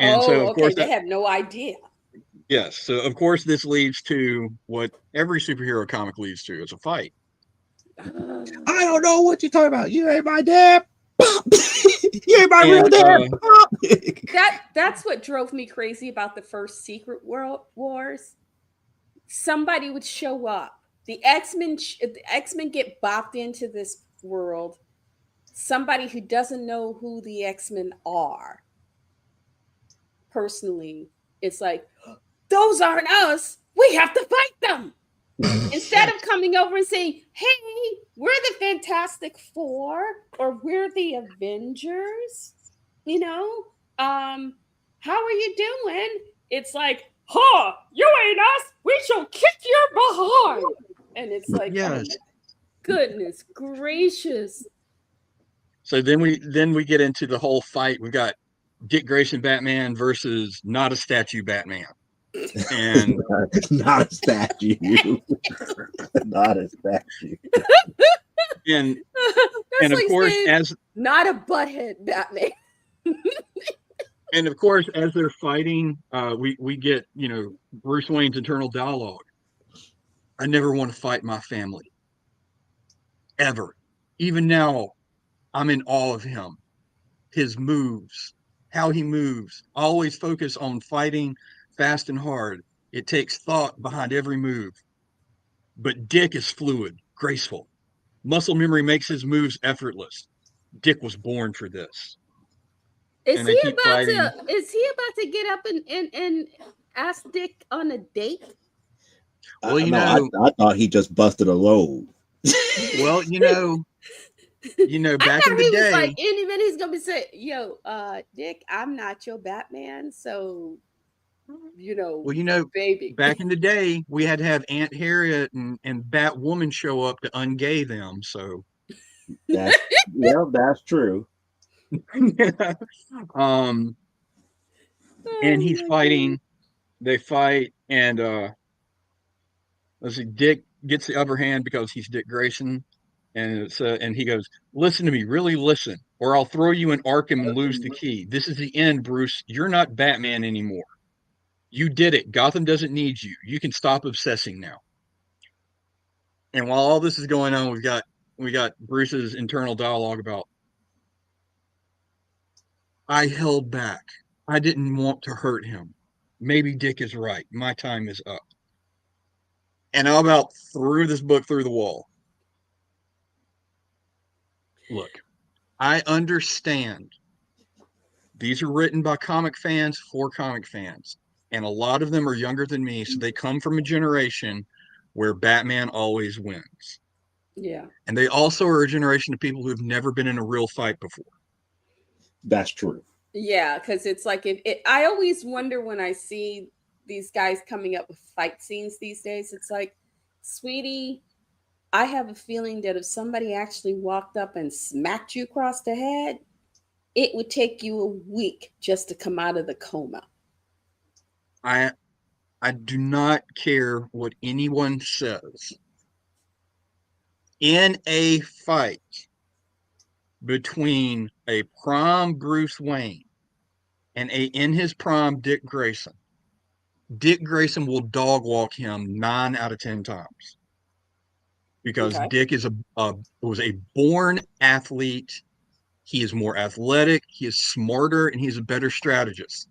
And so Oh, of okay. course They have no idea. yes. So of course this leads to what every superhero comic leads to. It's a fight. I don't know what you're talking about. You ain't my dad. You ain't my real And dad. That's what drove me crazy about the first Secret World Wars. Somebody would show up. The X Men get bopped into this world. Somebody who doesn't know who the X-Men are personally, it's like, those aren't us. We have to fight them. Instead of coming over and saying, hey, we're the Fantastic Four or we're the Avengers, you know, how are you doing? It's like, huh, you ain't us. We shall kick your behind. And it's like, oh yes. my goodness gracious. So then we get into the whole fight. We've got Dick Grayson Batman versus not a statue Batman. And Not a statue. Not a statue. and That's of like course saying, as not a butthead Batman. and of course as they're fighting, we get, Bruce Wayne's internal dialogue. I never want to fight my family. Ever. Even now, I'm in awe of him. His moves, how he moves. Always focus on fighting fast and hard. It takes thought behind every move. But Dick is fluid, graceful. Muscle memory makes his moves effortless. Dick was born for this. Is And they he keep about fighting. to is he about to get up and ask Dick on a date? Well, I thought he just busted a load. well, I back in thought the he was day, like any minute he's gonna be saying, yo, Dick, I'm not your Batman, so well, baby. back in the day, we had to have Aunt Harriet and Batwoman show up to ungay them. So, That's true. um, and Oh he's my fighting. They fight, and let's see, Dick gets the upper hand because he's Dick Grayson, and he goes, "Listen to me, really listen, or I'll throw you in Arkham and lose the key. This is the end, Bruce. You're not Batman anymore. You did it. Gotham doesn't need you. You can stop obsessing now." And while all this is going on, we got Bruce's internal dialogue about, I held back. I didn't want to hurt him. Maybe Dick is right. My time is up. And I about threw this book through the wall. Look, I understand these are written by comic fans for comic fans. And a lot of them are younger than me. So they come from a generation where Batman always wins. Yeah. And they also are a generation of people who've never been in a real fight before. That's true. Yeah, because it's like I always wonder when I see these guys coming up with fight scenes these days. It's like, sweetie, I have a feeling that if somebody actually walked up and smacked you across the head, it would take you a week just to come out of the coma. I do not care what anyone says. In a fight between a prime Bruce Wayne and in his prime Dick Grayson will dog walk him 9 out of 10 times because Okay. Dick was a born athlete. He is more athletic, he is smarter, and he's a better strategist.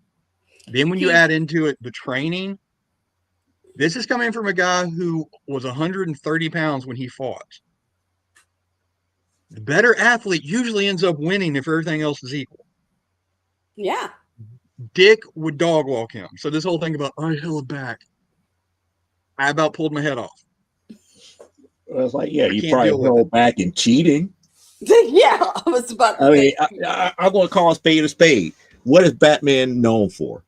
Then when you He's add into it the training, this is coming from a guy who was 130 pounds when he fought. The better athlete usually ends up winning if everything else is equal. yeah. Dick would dog walk him. So this whole thing about, I held back, I about pulled my head off. I was like, yeah, I you can't probably deal with it. held back in cheating. Yeah, I was about to I mean, say. I'm going to call a spade a spade. What is Batman known for?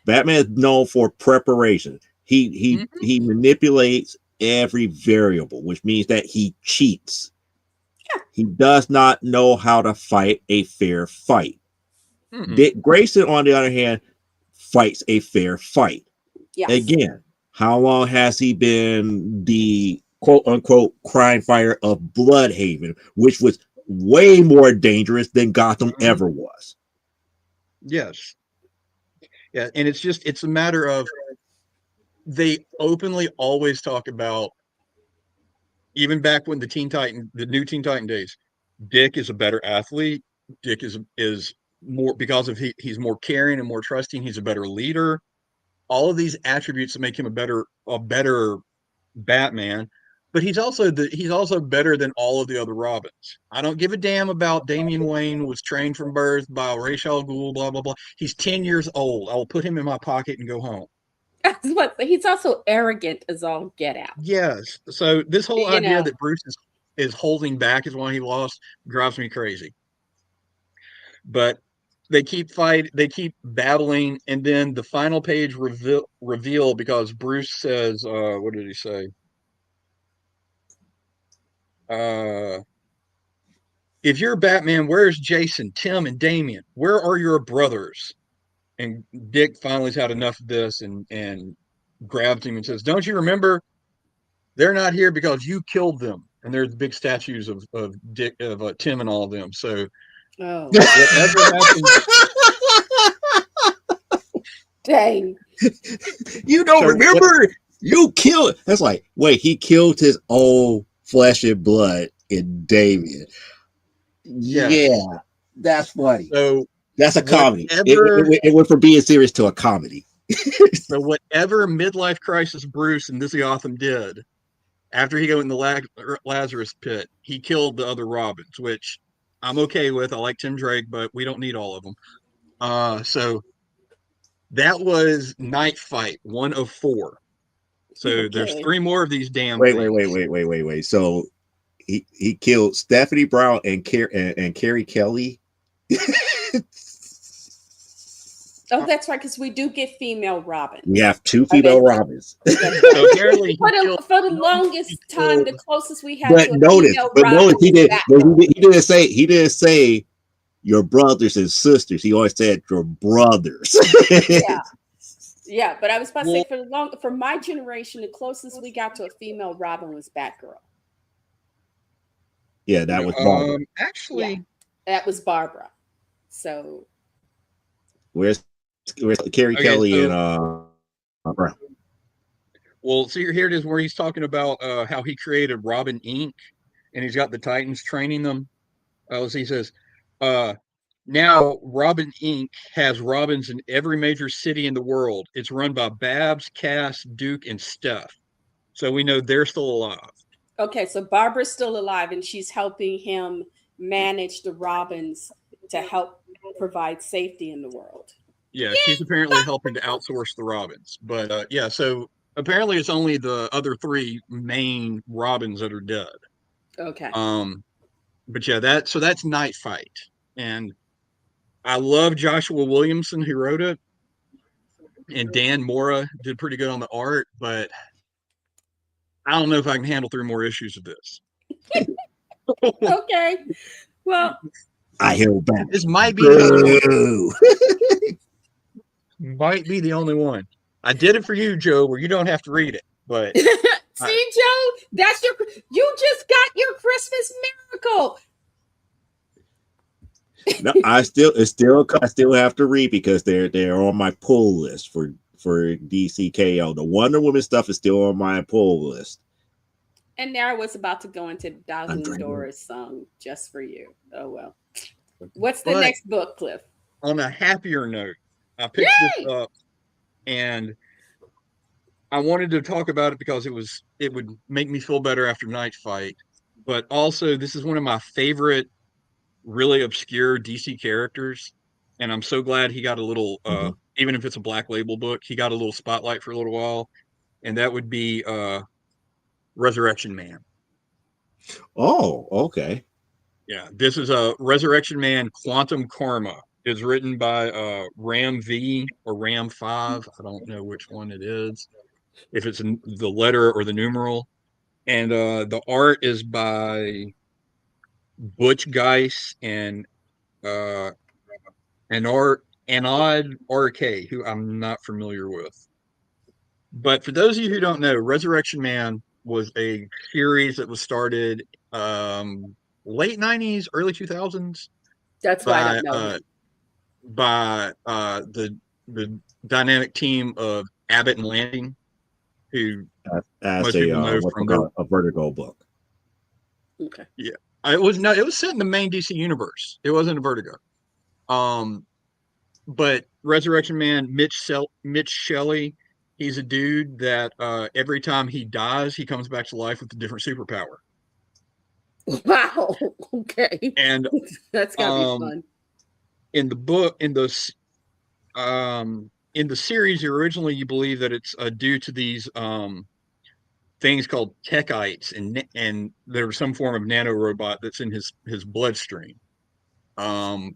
Batman is known for preparation. He manipulates every variable, which means that he cheats. Yeah. He does not know how to fight a fair fight. Mm-mm. Dick Grayson, on the other hand, fights a fair fight. Yes. Again, how long has he been the quote unquote crime fighter of Bloodhaven, which was way more dangerous than Gotham ever was? Yes. Yeah. And it's a matter of they openly always talk about, even back when the new Teen Titan days, Dick is a better athlete. Dick is more, because of he's more caring and more trusting. He's a better leader. All of these attributes that make him a better Batman. But he's also better than all of the other Robins. I don't give a damn about Damian Wayne was trained from birth by Ra's al Ghul, blah blah blah. He's 10 years old. I will put him in my pocket and go home. But he's also arrogant as all get out. Yes. So this whole You idea know, that Bruce is holding back is why he lost drives me crazy. But they keep battling, and then the final page reveal, because Bruce says, what did he say? Uh, if you're Batman, where's Jason, Tim, and Damian? Where are your brothers? And Dick finally's had enough of this and grabs him and says, "Don't you remember? They're not here because you killed them." And there's big statues of Dick, of Tim, and all of them. So oh, whatever happened, dang. You don't so what? remember? You killed. That's like, wait, he killed his own flesh and blood in Damien. Yes. Yeah, that's funny. So That's a comedy. whatever It went from being serious to a comedy. So whatever midlife crisis Bruce and this Gotham did, after he got in the Lazarus pit, he killed the other Robins, which I'm okay with. I like Tim Drake, but we don't need all of them. So that was Night Fight 104. So there's Okay. 3 more of these damn Wait, things. wait. So he killed Stephanie Brown and Carrie Kelly. Oh, that's right, because we do get female Robin. We have 2 female Robins. So apparently For the longest time, the closest we had But to a notice, female Robin he was did. Batgirl. He didn't say your brothers and sisters. He always said your brothers. Yeah. Yeah, but I was about to Well, say for my generation, the closest we got to a female Robin was Batgirl. Yeah, that was Barbara. actually, That was Barbara. So Where's Carrie okay, Kelly and so Brown? well, so here it is where he's talking about how he created Robin Inc. and he's got the Titans training them. So he says, uh, now Robin Inc. has Robins in every major city in the world. It's run by Babs, Cass, Duke, and Steph. So we know they're still alive. okay, so Barbara's still alive and she's helping him manage the Robins to help provide safety in the world. Yeah, she's apparently helping to outsource the Robins. But yeah, so apparently it's only the other 3 main Robins that are dead. Okay. But yeah, that's Night Fight. And I love Joshua Williamson who wrote it, and Dan Mora did pretty good on the art, but I don't know if I can handle 3 more issues of this. Okay. Well, I held back. This might be the only one. I did it for you, Joe, where you don't have to read it. But see, Joe, you just got your Christmas miracle. No, I still have to read because they're on my pull list for DCKO. The Wonder Woman stuff is still on my pull list. And now I was about to go into Thousand Doors song just for you. Oh well. What's the next book, Cliff? On a happier note, I picked this up and I wanted to talk about it because it would make me feel better after Night Fight. But also, this is one of my favorite, really obscure DC characters, and I'm so glad he got a little, even if it's a Black Label book, he got a little spotlight for a little while, and that would be Resurrection Man. Oh, okay. Yeah, this is a Resurrection Man Quantum Karma. It's written by Ram V or Ram 5. I don't know which one it is, if it's the letter or the numeral. And the art is by Butch Geis and art Anod RK, who I'm not familiar with. But for those of you who don't know, Resurrection Man was a series that was started late 90s, early 2000s That's why I by don't know him. the dynamic team of Abbott and Landing, who As most a people know what's from it their called, a Vertigo book. Okay. yeah. It was set in the main DC universe. It wasn't a Vertigo. Um, but Resurrection Man, Mitch Shelley, he's a dude that every time he dies, he comes back to life with a different superpower. Wow. Okay. And That's gotta be um, fun. in the book, in the series, originally you believe that it's due to these things called techites, and there's some form of nanorobot that's in his bloodstream. Um,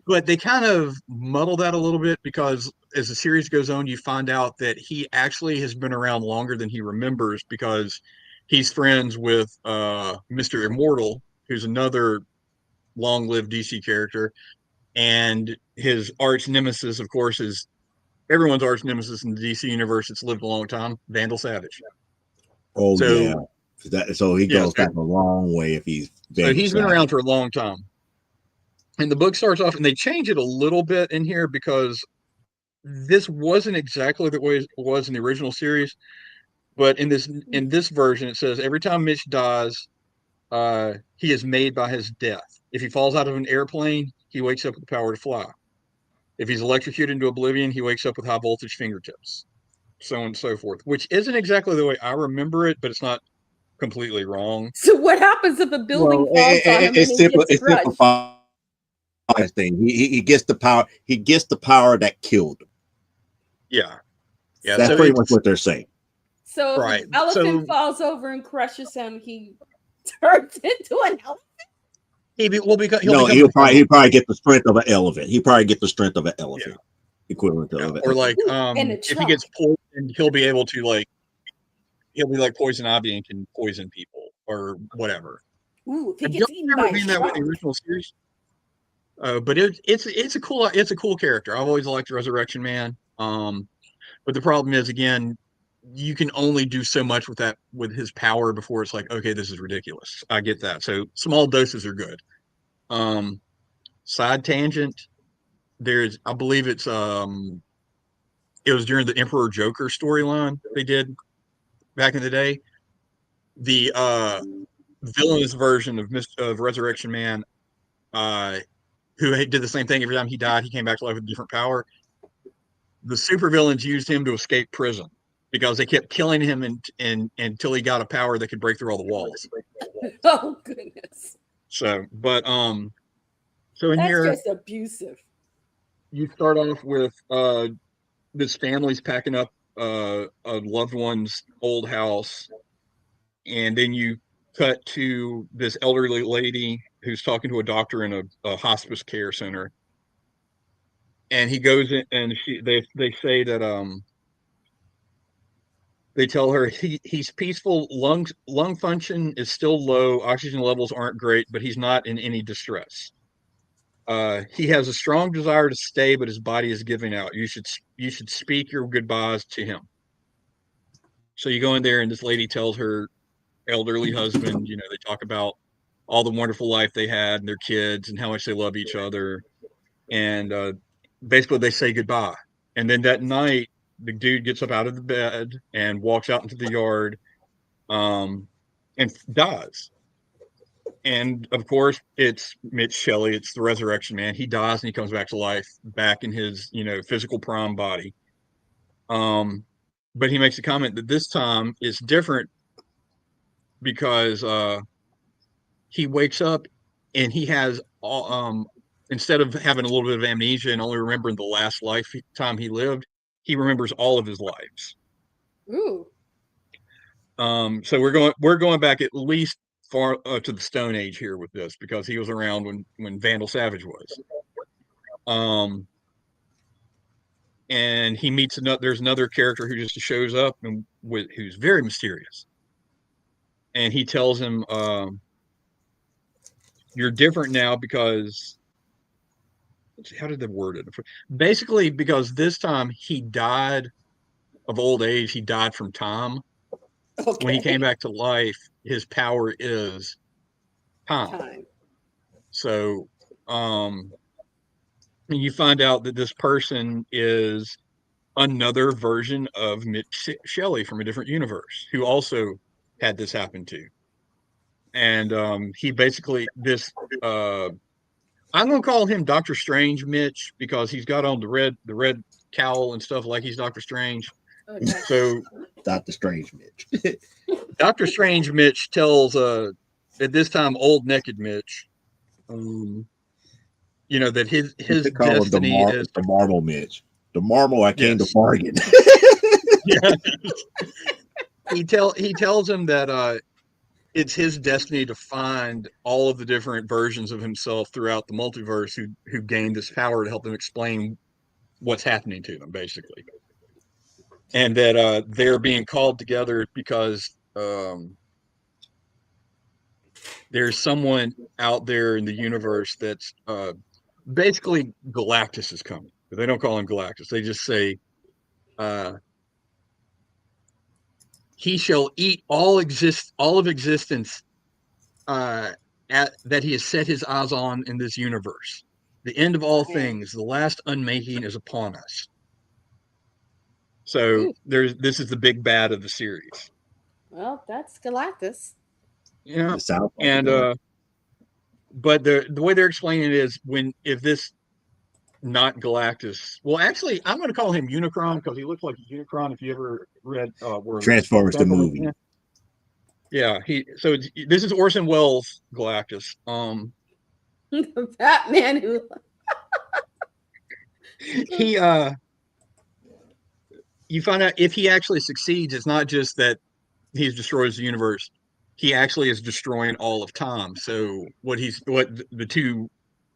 but they kind of muddle that a little bit because as the series goes on, you find out that he actually has been around longer than he remembers because he's friends with Mr. Immortal, who's another long-lived DC character, and his arch nemesis, of course, is everyone's arch nemesis in the DC universe. It's lived a long time, Vandal Savage. Oh yeah, So so he yeah, goes back a long way if he's so Vandal he's been Savage. around for a long time. And the book starts off, and they change it a little bit in here because this wasn't exactly the way it was in the original series. But in this version, it says every time Mitch dies, he is made by his death. If he falls out of an airplane, he wakes up with the power to fly. If he's electrocuted into oblivion, he wakes up with high voltage fingertips, so on and so forth. Which isn't exactly the way I remember it, but it's not completely wrong. So what happens if a building Well, falls on him and it's he simple. gets It's crushed? simplified thing. He gets the power. He gets the power that killed him. Yeah, yeah. That's So pretty much it's what they're saying. So if right. an elephant So falls over and crushes him, he turns into an elephant. he'll No, become strong. he'll probably get the strength of an elephant. He probably get the strength of an Yeah, elephant, equivalent to yeah. of an Or like elephant. Ooh, in a if he trunk. gets poisoned, he'll be able to like he'll be like poison ivy and can poison people or whatever. Ooh, if he I gets don't eaten by remember a being that way in the shark. original series. But it's a cool character. I've always liked Resurrection Man. But the problem is again, you can only do so much with that with his power before it's like, okay, this is ridiculous. I get that. So small doses are good. Um, Side tangent. There's I believe it was during the Emperor Joker storyline they did back in the day. The villainous version of Resurrection Man, uh, who did the same thing every time he died, he came back to life with a different power. The supervillains used him to escape prison because they kept killing him until he got a power that could break through all the walls. Oh goodness. So, but so in That's here just abusive. you start off with this family's packing up a loved one's old house, and then you cut to this elderly lady who's talking to a doctor in a hospice care center, and he goes in and they say that they tell her he's peaceful, lung function is still low, oxygen levels aren't great, but he's not in any distress. He has a strong desire to stay, but his body is giving out. You should speak your goodbyes to him. So you go in there, and this lady tells her elderly husband, you know, they talk about all the wonderful life they had and their kids and how much they love each other, and basically they say goodbye. And then that night, the dude gets up out of the bed and walks out into the yard, um, and dies. And of course, it's Mitch Shelley. It's the Resurrection Man. He dies and he comes back to life, back in his physical prime body. Um, but he makes a comment that this time is different because he wakes up and he has all instead of having a little bit of amnesia and only remembering the last lifetime he lived, he remembers all of his lives. Ooh. So we're going back at least far to the Stone Age here with this because he was around when Vandal Savage was. Um, and he meets another. There's another character who just shows up and who's very mysterious, and he tells him, "You're different now because how did they word it? Basically, because this time he died of old age, he died from time. When he came Okay. back to life, his power is time. Time. So, um, you find out that this person is another version of Mitch Shelley from a different universe who also had this happen to. And he basically uh I'm gonna call him Doctor Strange Mitch because he's got on the red cowl and stuff like he's Doctor Strange. Okay. So Doctor Strange, Mitch. Doctor Strange Mitch tells at this time old naked Mitch, um, that his You his could call him destiny is the Marble Mitch. The Marble I came to yes. bargain. Yeah. He tells him that it's his destiny to find all of the different versions of himself throughout the multiverse who gained this power to help him explain what's happening to them, basically. And that they're being called together because there's someone out there in the universe that's basically Galactus is coming. But they don't call him Galactus. They just say uh, he shall eat all of existence uh, that he has set his eyes on in this universe. The end of all Man. things, the last unmaking is upon us. So Ooh. this is the big bad of the series. Well, that's Galactus. Yeah. It sounds like And it. but the way they're explaining it is if this not Galactus. Well, actually, I'm going to call him Unicron because he looks like a Unicron. If you ever read where Transformers the Transformers, movie. yeah, this is Orson Welles Galactus. The Batman who. He you find out if he actually succeeds, it's not just that he destroys the universe. He actually is destroying all of time. So what the two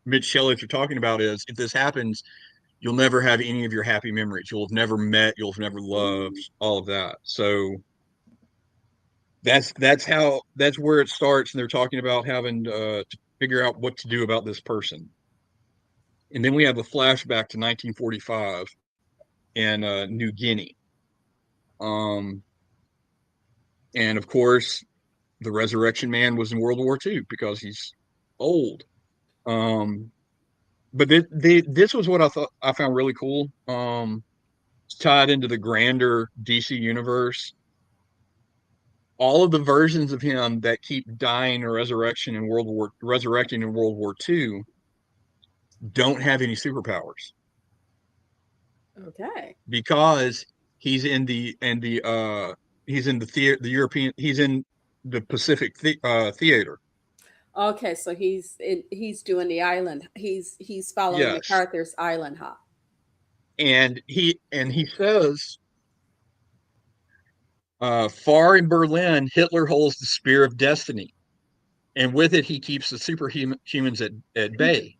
Mitch Shelleys are talking about is if this happens, you'll never have any of your happy memories. You'll have never met, you'll have never loved, all of that. So that's where it starts, and they're talking about having to figure out what to do about this person. And then we have a flashback to 1945 in New Guinea. Um, and of course, the Resurrection Man was in World War II because he's old. Um, but this was what I found really cool. It's tied into the grander DC universe. All of the versions of him that keep dying or resurrecting in World War II don't have any superpowers Okay. because he's in the European he's in the Pacific theater. Okay, so he's doing the island. He's following Yes, MacArthur's island hop. and he says far in Berlin, Hitler holds the spear of destiny, and with it he keeps the superhumans at bay.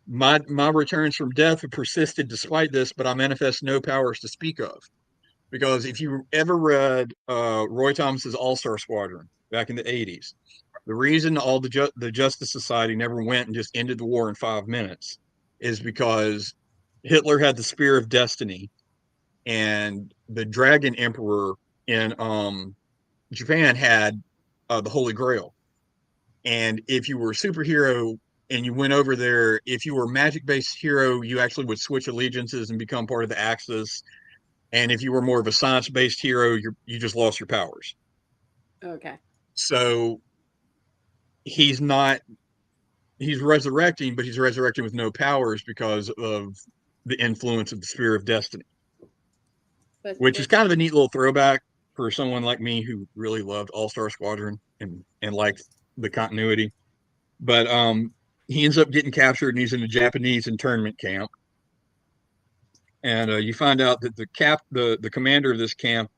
My returns from death have persisted despite this, but I manifest no powers to speak of. Because if you ever read Roy Thomas's All-Star Squadron back in the 80s, the reason all the Justice Society never went and just ended the war in 5 minutes is because Hitler had the Spear of Destiny, and the Dragon Emperor in Japan had the Holy Grail. And if you were a superhero and you went over there, if you were a magic-based hero, you actually would switch allegiances and become part of the Axis. And if you were more of a science-based hero, you just lost your powers. Okay. So he's not he's resurrecting, but he's resurrecting with no powers because of the influence of the Spear of Destiny, But which is it's kind of a neat little throwback for someone like me who really loved All-Star Squadron and liked the continuity. But he ends up getting captured and he's in a Japanese internment camp. And you find out that the commander of this camp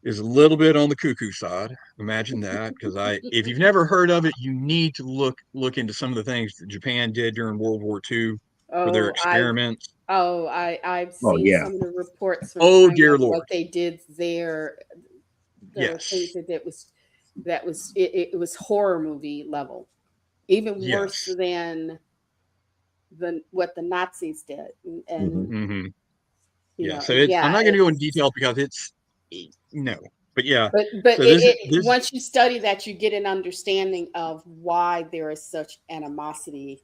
is a little bit on the cuckoo side. Imagine that, because if you've never heard of it, you need to look into some of the things that Japan did during World War II for their oh experiments. I've Oh seen yeah. some of the reports from Oh China dear what Lord, they did there. The things yes, that was it was horror movie level. even worse Yes. than what the Nazis did. And Mm-hmm. you Yeah. know, So I'm yeah, not going to go in it's detail because it's no. But yeah. but So this this. once you study that, you get an understanding of why there is such animosity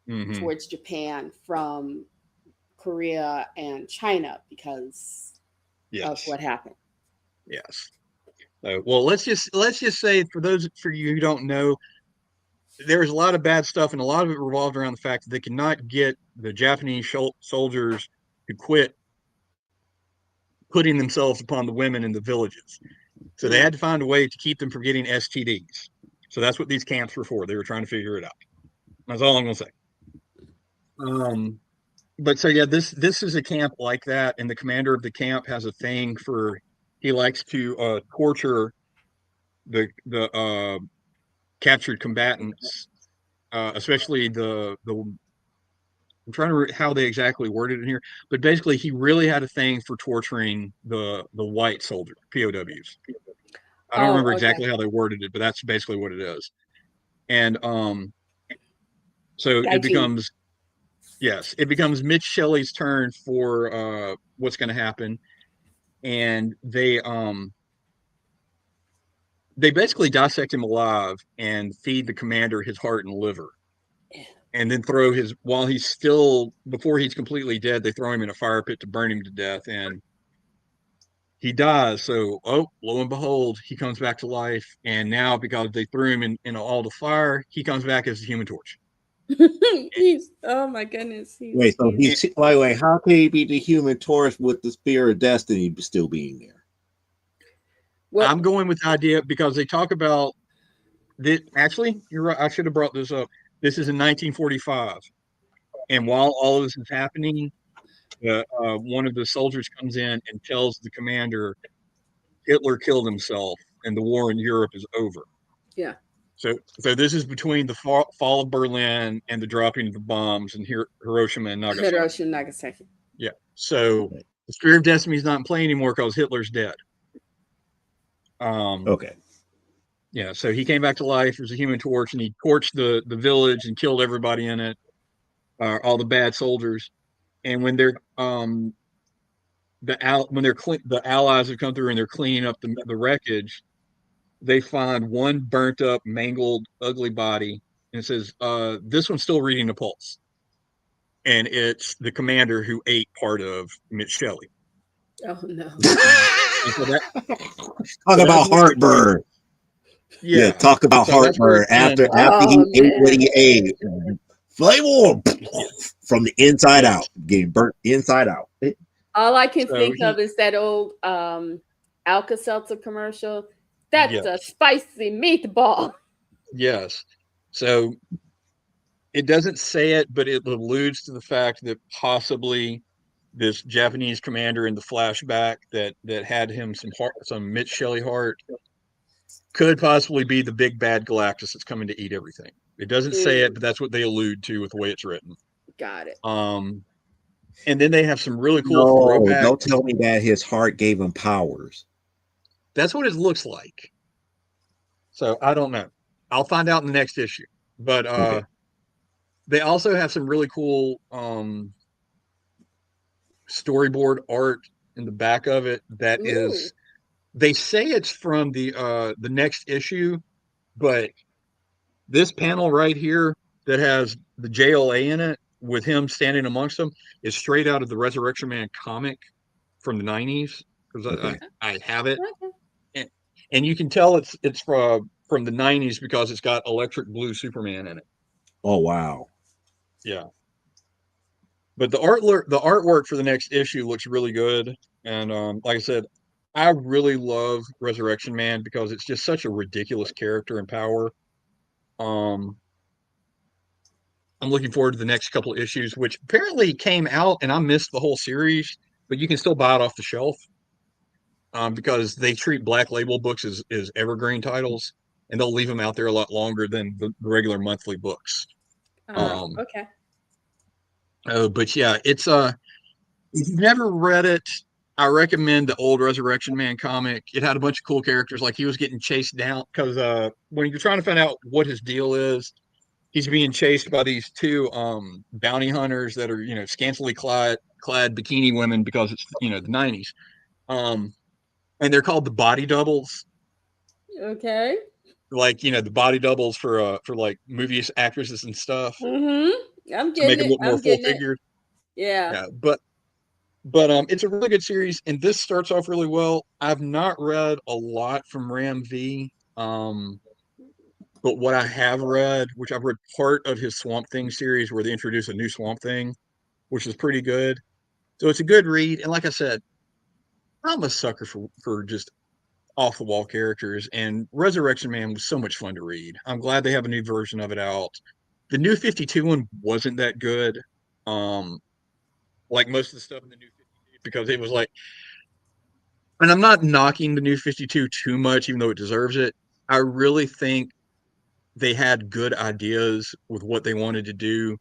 Mm-hmm. towards Japan from Korea and China because of Yes. what happened. Yes. So, well, let's just say for you who don't know, there's a lot of bad stuff, and a lot of it revolved around the fact that they could not get the Japanese soldiers to quit putting themselves upon the women in the villages. So they Mm. had to find a way to keep them from getting STDs. So that's what these camps were for. They were trying to figure it out. That's all I'm gonna say. Um, but so yeah, this is a camp like that, and the commander of the camp has a thing for he likes to torture the captured combatants, especially the I'm trying to how they exactly worded it here, but basically he really had a thing for torturing the white soldier POWs. I don't Oh, remember okay. exactly how they worded it, but that's basically what it is. And so it Got you. becomes yes, it becomes Mitch Shelley's turn for what's going to happen, and they basically dissect him alive and feed the commander his heart and liver, and then throw his while he's still before he's completely dead. They throw him in a fire pit to burn him to death, and he dies. So, oh, lo and behold, he comes back to life. And now, because they threw him in all the fire, he comes back as the Human Torch. He's oh my goodness. Wait, so And he's wait, how can he be the Human Torch with the Spear of Destiny still being there? Well, I'm going with the idea because they talk about that. Actually, you're right. I should have brought this up. This is in 1945. And while all of this is happening, one of the soldiers comes in and tells the commander Hitler killed himself and the war in Europe is over. yeah. So this is between the fall of Berlin and the dropping of the bombs in Hiroshima and Nagasaki. Hiroshima, Nagasaki. Yeah. So the Spear of Destiny is not in play anymore because Hitler's dead. Okay. Yeah. So he came back to life as a Human Torch, and he torched the village and killed everybody in it, all the bad soldiers. And when they're the Allies have come through and they're cleaning up the wreckage, they find one burnt up, mangled, ugly body, and it says, "This one's still reading the pulse." And it's the commander who ate part of Mitch Shelley. Oh no. And so Talk that's about where heartburn. Yeah, yeah. talk about So that's where heartburn after again, he Oh ate what man. he ate. Flame war from the inside yes. out, getting burnt inside out. All I can So think he of is that old Alka-Seltzer commercial. That's a yes, spicy meatball. yes. So it doesn't say it, but it alludes to the fact that possibly this Japanese commander in the flashback that had him some Mitch Shelley heart could possibly be the big bad Galactus that's coming to eat everything. It doesn't say it, Mm, but that's what they allude to with the way it's written. got it. Um, and then they have some really cool No, throwback. don't tell me that his heart gave him powers. That's what it looks like. So I don't know. I'll find out in the next issue. But Okay. they also have some really cool storyboard art in the back of it that Ooh. is they say it's from the next issue, but this panel right here that has the JLA in it with him standing amongst them is straight out of the Resurrection Man comic from the 90s because Okay. I have it, Okay. and, and you can tell it's from the 90s because it's got electric blue Superman in it. Oh wow. Yeah, but the artwork for the next issue looks really good, and like I said, I really love Resurrection Man because it's just such a ridiculous character and power. Um, I'm looking forward to the next couple issues, which apparently came out and I missed the whole series, but you can still buy it off the shelf because they treat Black Label books as evergreen titles, and they'll leave them out there a lot longer than the regular monthly books. Um, Okay. but yeah, it's if you've never read it, I recommend the old Resurrection Man comic. It had a bunch of cool characters, like he was getting chased down because when you're trying to find out what his deal is, he's being chased by these two bounty hunters that are, scantily clad bikini women because it's, the 90s. And they're called the body doubles. Okay. Like, the body doubles for like movie actresses and stuff I'm to make getting them it. look more I'm full getting it. figured. Yeah. Yeah, but it's a really good series, and this starts off really well. I've not read a lot from Ram V, but what I have read, which I've read part of his Swamp Thing series, where they introduce a new Swamp Thing, which is pretty good. So it's a good read, and like I said, I'm a sucker for just off the wall characters, and Resurrection Man was so much fun to read. I'm glad they have a new version of it out. The new 52 one wasn't that good, um, like most of the stuff in the new 52, because it was like, and I'm not knocking the new 52 too much, even though it deserves it. I really think they had good ideas with what they wanted to do,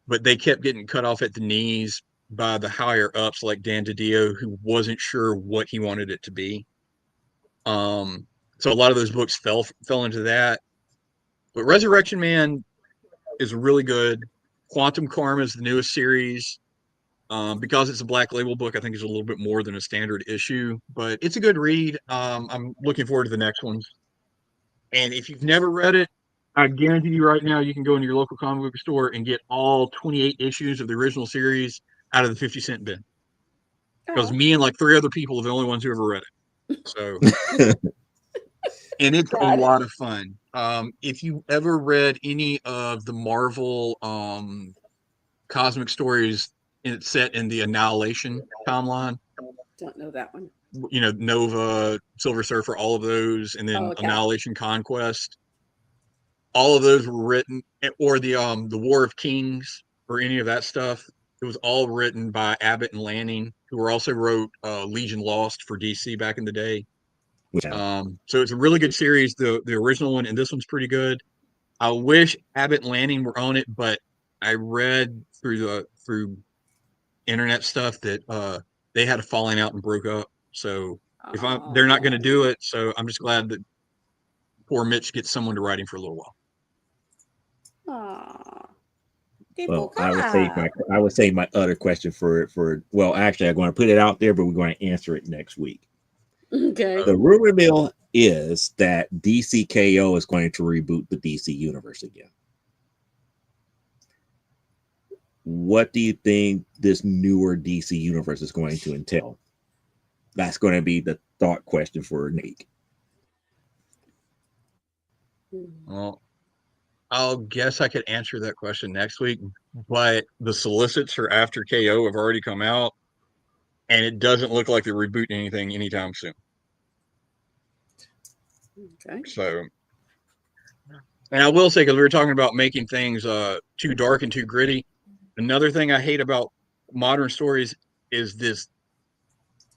but they kept getting cut off at the knees by the higher ups like Dan DiDio, who wasn't sure what he wanted it to be. So a lot of those books fell into that. But Resurrection Man is really good. Quantum Karma is the newest series. Because it's a Black Label book, I think it's a little bit more than a standard issue, but it's a good read. I'm looking forward to the next ones. And if you've never read it, I guarantee you right now, you can go into your local comic book store and get all 28 issues of the original series out of the 50-cent bin. Because Oh, me and like three other people are the only ones who ever read it. So, and it's a got it. lot of fun. If you ever read any of the Marvel cosmic stories set in the Annihilation timeline, Don't know that one. Nova, Silver Surfer, all of those, and Oh, then okay. Annihilation Conquest, all of those were written, or the War of Kings, or any of that stuff. It was all written by Abbott and Lanning, who also wrote Legion Lost for DC back in the day. Yeah. So it's a really good series, the original one, and this one's pretty good. I wish Abbott and Lanning were on it, but I read through internet stuff that they had a falling out and broke up. So they're not going to Oh. do it. So I'm just glad that poor Mitch gets someone to write him for a little while. Aw. Well, Tipo I would say my other question for well, actually, I'm going to put it out there, but we're going to answer it next week. Okay. The rumor mill is that DCKO is going to reboot the DC universe again. What do you think this newer DC universe is going to entail? That's going to be the thought question for Nick. Well, I'll guess I could answer that question next week, but the solicits for after KO have already come out, and it doesn't look like they're rebooting anything anytime soon. Okay. So, and I will say, because we were talking about making things too dark and too gritty, another thing I hate about modern stories is this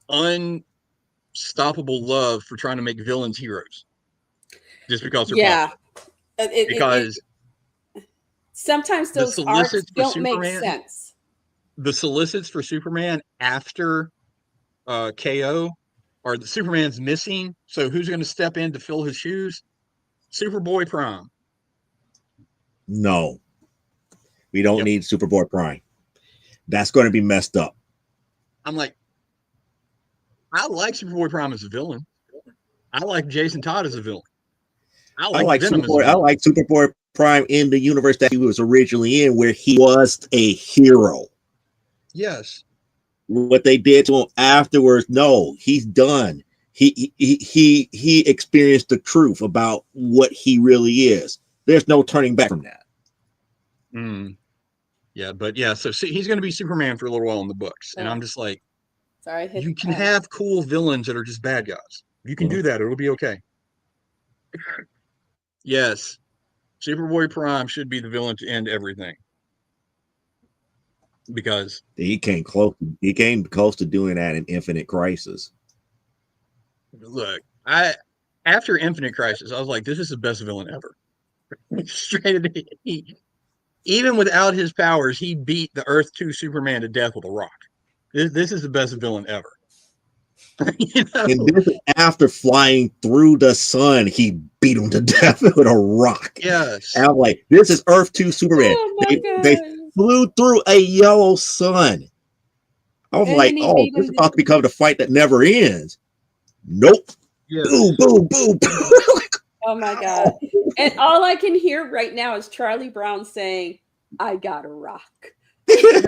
unstoppable love for trying to make villains heroes just because they're Yeah. popular. It Because sometimes the those arcs solicits for don't make Superman, sense. after KO are the Superman's missing. So who's going to step in to fill his shoes? Superboy Prime. No, we don't Yep. need Superboy Prime. That's going to be messed up. I'm like, I like Superboy Prime as a villain. I like Jason Todd as a villain. I like Venom as a I villain. like Superboy Prime in the universe that he was originally in, where he was a hero. Yes. What they did to him afterwards, no, he's done. He experienced the truth about what he really is. There's no turning back from that. Mm. Yeah, but yeah, so see, he's going to be Superman for a little while in the books, and I'm Oh, just like, sorry. Hit. you can have cool villains that are just bad guys. You can do that; it'll be okay. Yes, Superboy Prime should be the villain to end everything because He came close. He came close to doing that in Infinite Crisis. look, I after Infinite Crisis, I was like, this is the best villain ever. Straight, even without his powers, he beat the Earth 2 Superman to death with a rock. This is the best villain ever. You know? And this is after flying through the sun, he beat him to death with a rock. Yes. And I'm like, this is Earth 2 Superman. Oh my They god. flew through a yellow sun. I was And like, then he oh, beat this is him. about to become the fight that never ends. Nope. Yes. Boom, boom, boom. Oh my god. And all I can hear right now is Charlie Brown saying, I got a rock. You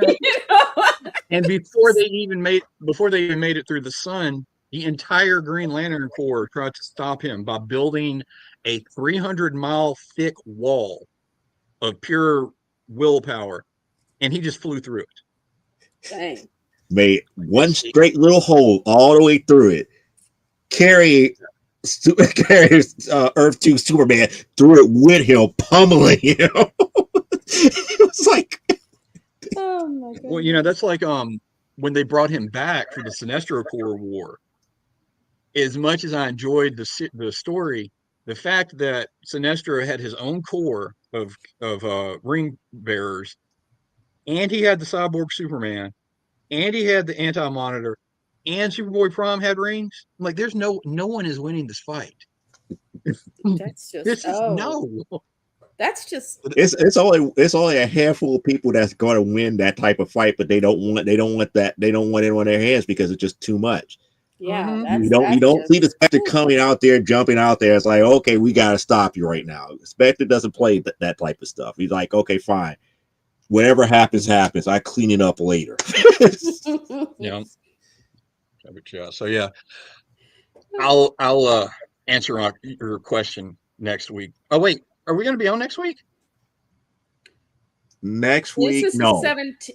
know? And before they even made it through the sun, the entire Green Lantern Corps tried to stop him by building a 300-mile thick wall of pure willpower, and he just flew through it. Dang. Made one straight little hole all the way through it. Carries Earth 2 Superman through it with him, pummeling him. It was like, Oh my god. Well, you know, that's like when they brought him back for the Sinestro Corps War. As much as I enjoyed the story, the fact that Sinestro had his own corps of ring bearers, and he had the cyborg Superman, and he had the Anti-Monitor, and Superboy Prime had rings. I'm like, there's no one is winning this fight. That's just This is no. That's just it's only a handful of people that's going to win that type of fight, but they don't want it on their hands because it's just too much. yeah. Mhm. That's You don't see the Spectre Ooh. coming out there, jumping out there. It's like, okay, we got to stop you right now. Spectre doesn't play that type of stuff. He's like, okay, fine, whatever happens, happens. I clean it up later. Yeah. So yeah, I'll answer your question next week. Oh wait, are we going to be on next week? Next This week, is the no, 17th.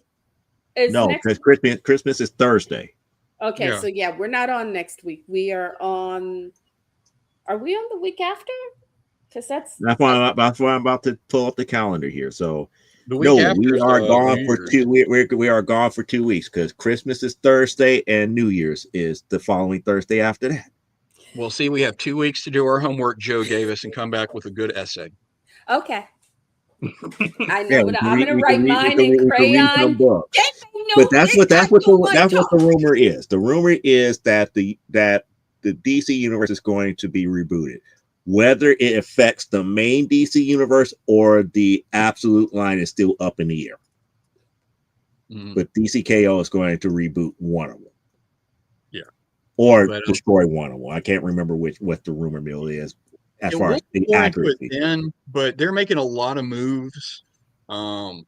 Is no, next because Christmas is Thursday. Okay, Yeah. so yeah, we're not on next week. We are on. Are we on the week after? Because that's That's why I'm about to pull up the calendar here. So The week no, after we is are gone New for Year's. 2. We are gone for 2 weeks because Christmas is Thursday and New Year's is the following Thursday after that. Well, see, we have 2 weeks to do our homework Joe gave us and come back with a good essay. okay. I know Yeah, what I'm going to we write can read, mine in we can read some crayon. books. No, But that's what the the rumor is. The rumor is that the DC universe is going to be rebooted. Whether it affects the main DC universe or the absolute line is still up in the air. But DCKO is going to reboot one of them. Yeah. Or destroy one of them. I can't remember what the rumor mill is as far as the accuracy. But they're making a lot of moves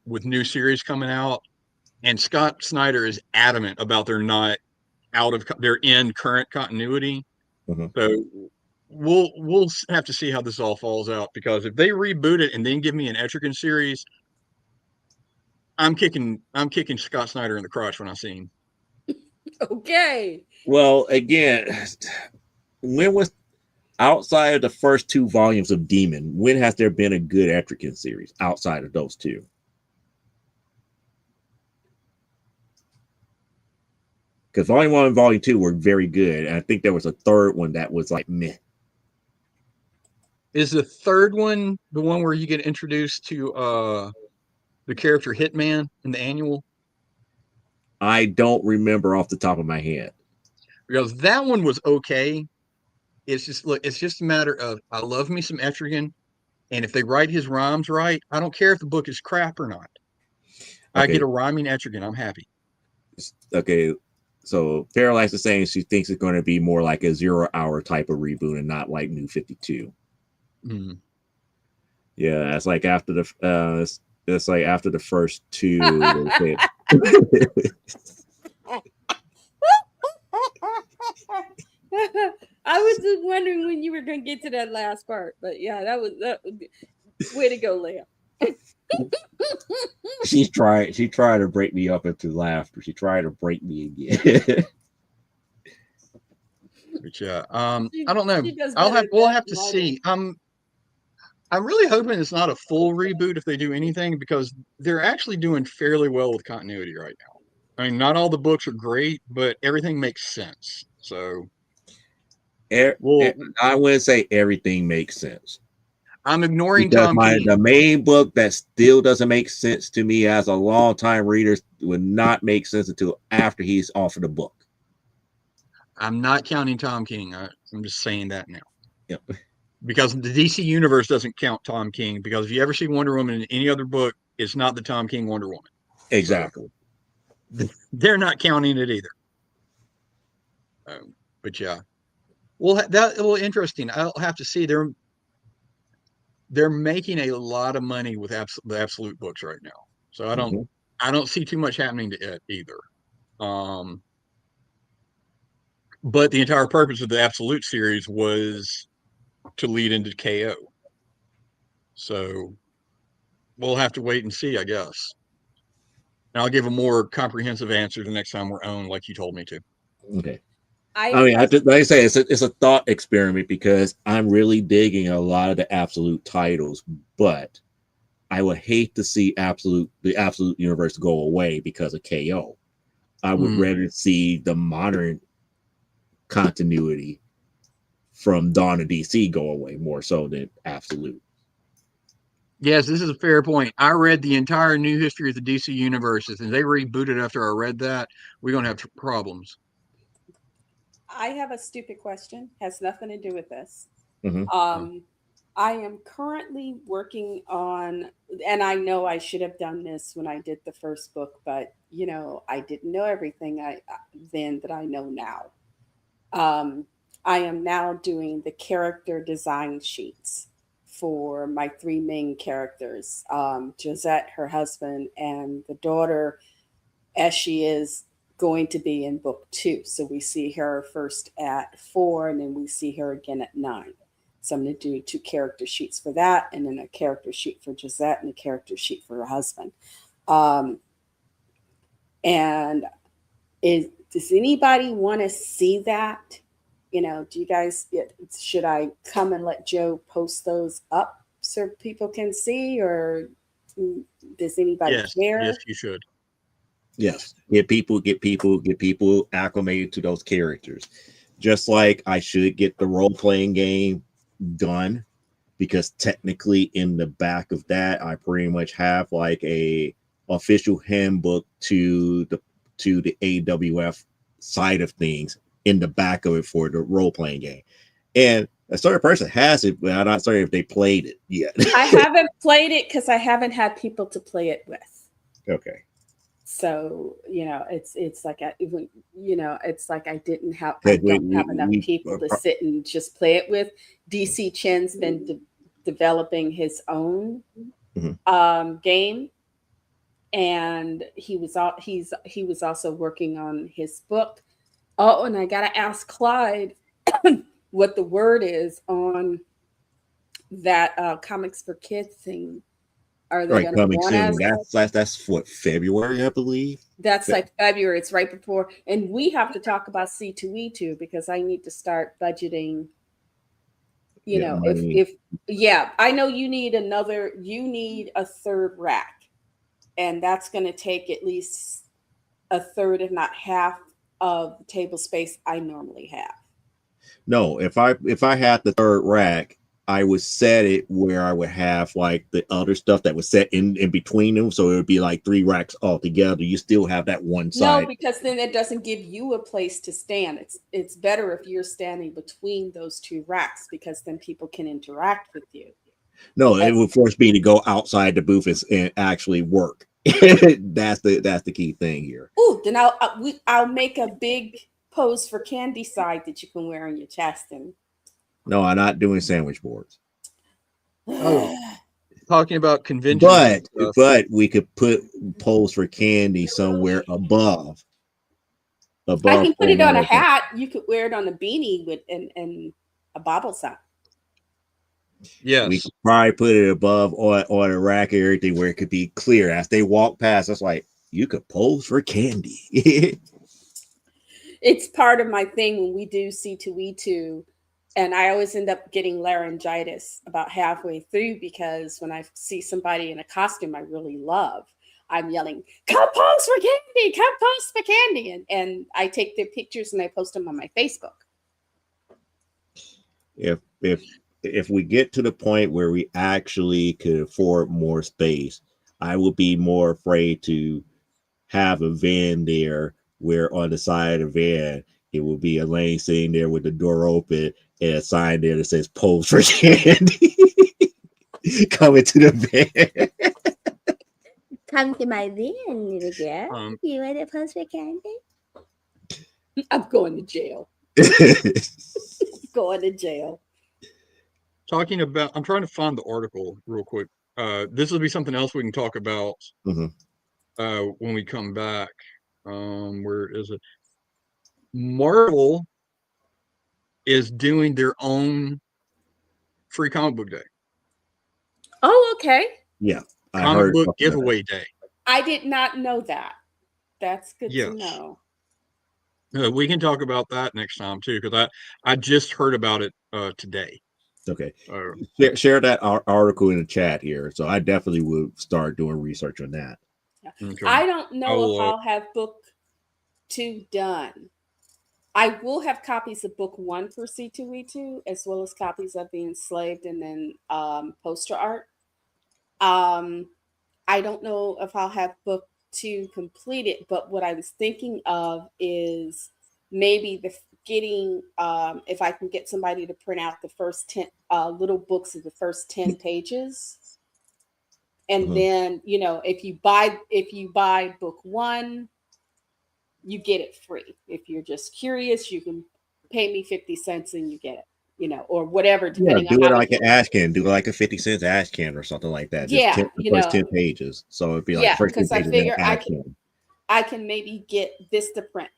with new series coming out, and Scott Snyder is adamant about they're in current continuity. So we'll have to see how this all falls out, because if they reboot it and then give me an Etrigan series, I'm kicking Scott Snyder in the crotch when I see him. Okay. Well, again, when was outside of the first 2 volumes of Demon, when has there been a good Etrigan series outside of those 2? Because volume 1 and volume 2 were very good, and I think there was a third one that was like meh. Is the third one the one where you get introduced to the character Hitman in the annual? I don't remember off the top of my head. Because that one was okay. It's just a matter of, I love me some Etrigan, and if they write his rhymes right, I don't care if the book is crap or not. I get a rhyming Etrigan, I'm happy. Okay, so Parallax is saying she thinks it's going to be more like a 0 hour type of reboot and not like New 52. Yeah, it's like after the it's like after the first 2. I was just wondering when you were going to get to that last part, but yeah, that was way to go, Leia. She tried to break me up into laughter. She tried to break me again. But yeah, I don't know. We'll We'll have to see. I'm really hoping it's not a full reboot if they do anything, because they're actually doing fairly well with continuity right now. I mean, not all the books are great, but everything makes sense. So I wouldn't say everything makes sense. I'm ignoring because Tom the main book that still doesn't make sense to me as a long time reader would not make sense until after he's off of the book. I'm not counting Tom King. I'm just saying that now. Yep. Because the DC universe doesn't count Tom King. Because if you ever see Wonder Woman in any other book, it's not the Tom King Wonder Woman. Exactly. So, they're not counting it either. But yeah, well, interesting. I'll have to see. They're making a lot of money with the Absolute books right now. So I don't see too much happening to it either. But the entire purpose of the Absolute series was to lead into KO. So we'll have to wait and see, I guess. And I'll give a more comprehensive answer the next time we're on, like you told me to. Okay. I mean, like I say, it's a thought experiment because I'm really digging a lot of the Absolute titles, but I would hate to see the Absolute universe go away because of KO. I would rather see the modern continuity from Dawn of DC go away more so than Absolute. Yes, this is a fair point. I read the entire new history of the DC universes, and they rebooted after I read that. We're going to have problems. I have a stupid question. Has nothing to do with this. Mm-hmm. I am currently working on, and I know I should have done this when I did the first book, but I didn't know everything then that I know now. I am now doing the character design sheets for my three main characters, Josette, her husband, and the daughter, as she is going to be in book 2. So we see her first at 4, and then we see her again at 9. So I'm going to do 2 character sheets for that, and then a character sheet for Josette and a character sheet for her husband. And does anybody want to see that? Do you guys, should I come and let Joe post those up so people can see, or does anybody care? Yes, you should. Yes, get people acclimated to those characters. Just like I should get the role playing game done, because technically in the back of that I pretty much have like a official handbook to the AWF side of things in the back of it for the role playing game. And a certain person has it, but I'm not sorry if they played it yet. I haven't played it because I haven't had people to play it with. Okay. So it's like it's like I don't have enough people to sit and just play it with. DC Chen's been developing his own game, and he was also working on his book. Oh, and I gotta ask Clyde what the word is on that comics for kids thing. Are they going to want us? That's what, February, I believe. That's like February. It's right before, and we have to talk about C2E2 because I need to start budgeting. I know you need a third rack, and that's going to take at least a third, if not half, of the table space I normally have. No, if I had the third rack, I would set it where I would have like the other stuff that was set in between them, so it would be like 3 racks all together. You still have that one side. No, because then it doesn't give you a place to stand. It's better if you're standing between those 2 racks, because then people can interact with you. No, it would force me to go outside the booth and actually work. That's the key thing here. Ooh, then I'll make a big pose for Candy side that you can wear on your chest. And no, I'm not doing sandwich boards. Oh, talking about conventions, but we could put pose for Candy somewhere above. I can put it on a hat. You could wear it on a beanie with and a bobble sock. Yes, we could probably put it above on a rack or everything where it could be clear as they walk past. That's like, you could pose for Candy. It's part of my thing when we do C2E2, and I always end up getting laryngitis about halfway through, because when I see somebody in a costume I really love, I'm yelling, "Come pose for Candy! Come pose for Candy!" And I take their pictures and I post them on my Facebook. If we get to the point where we actually could afford more space, I would be more afraid to have a van there where on the side of the van It will be Elaine sitting there with the door open and a sign there that says "Pose for Candy." Coming to the bed. Come to my den, little girl. Um, You want to post for candy? I'm going to jail. Going to jail. talking about, I'm trying to find the article real quick. This will be something else we can talk about Mhm. when we come back. Where is it? Marvel is doing their own free comic book day, Oh, okay. Yeah, I comic heard book something about that. giveaway day. I did not know that. That's good to Yes. know. We can talk about that next time too, because I just heard about it today. Okay, Uh, share that article in the chat here. So I definitely would start doing research on that. Yeah. okay. I don't know if I'll, I'll have book 2 done. I will have copies of book 1 for C2E2 as well as copies of The Enslaved and then poster art. Um, I don't know if I'll have book 2 completed, but what I was thinking of is maybe the getting if I can get somebody to print out the first 10 little books of the first 10 pages, and Mhm. then if you buy book 1, you get it free. If you're just curious, you can pay me 50 cents and you get it, or whatever, Yeah, depending on do it how like many. an ash can. Do it like a 50 cents ash can or something like that. Just Yeah, the first 10 pages. So it'd be like yeah, first ten because I pages in an figure ash can. I can maybe get this to print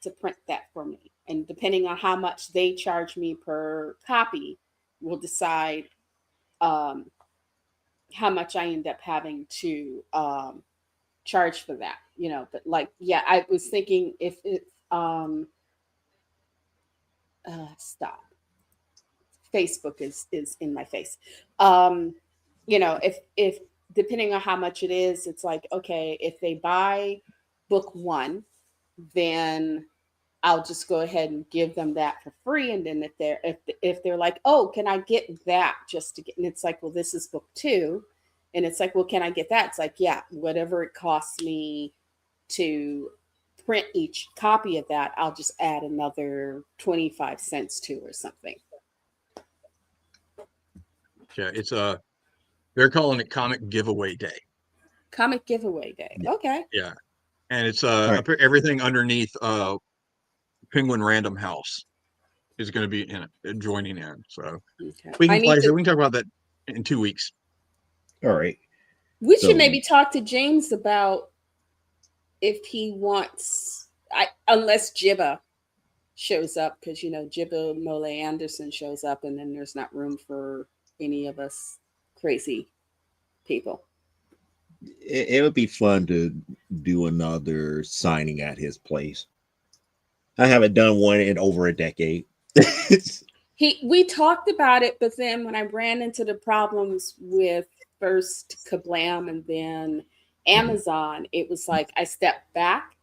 that for me. And depending on how much they charge me per copy, will decide um, how much I end up having to charge for that. But like, yeah, I was thinking if it stop. Facebook is in my face. Um, if depending on how much it is, it's like, okay, if they buy book 1, then I'll just go ahead and give them that for free. And then if they're like, oh, can I get that just to get? And it's like, well, this is book 2, and it's like, well, can I get that? It's like, yeah, whatever it costs me to print each copy of that, I'll just add another 25 cents to or something. yeah, they're calling it Comic Giveaway Day. Comic giveaway day. Yeah. Okay. Yeah, and it's All right. everything underneath Penguin Random House is going to be in it, joining in. So Okay. we I can, like need I said, to. we can talk about that in 2 weeks. All right. We should So maybe talk to James about if he wants. Unless Jibba shows up, because Jibba Mole Anderson shows up, and then there's not room for any of us crazy people. it would be fun to do another signing at his place. I haven't done one in over a decade. We talked about it, but then when I ran into the problems with first Kablam and then Amazon, it was like I stepped back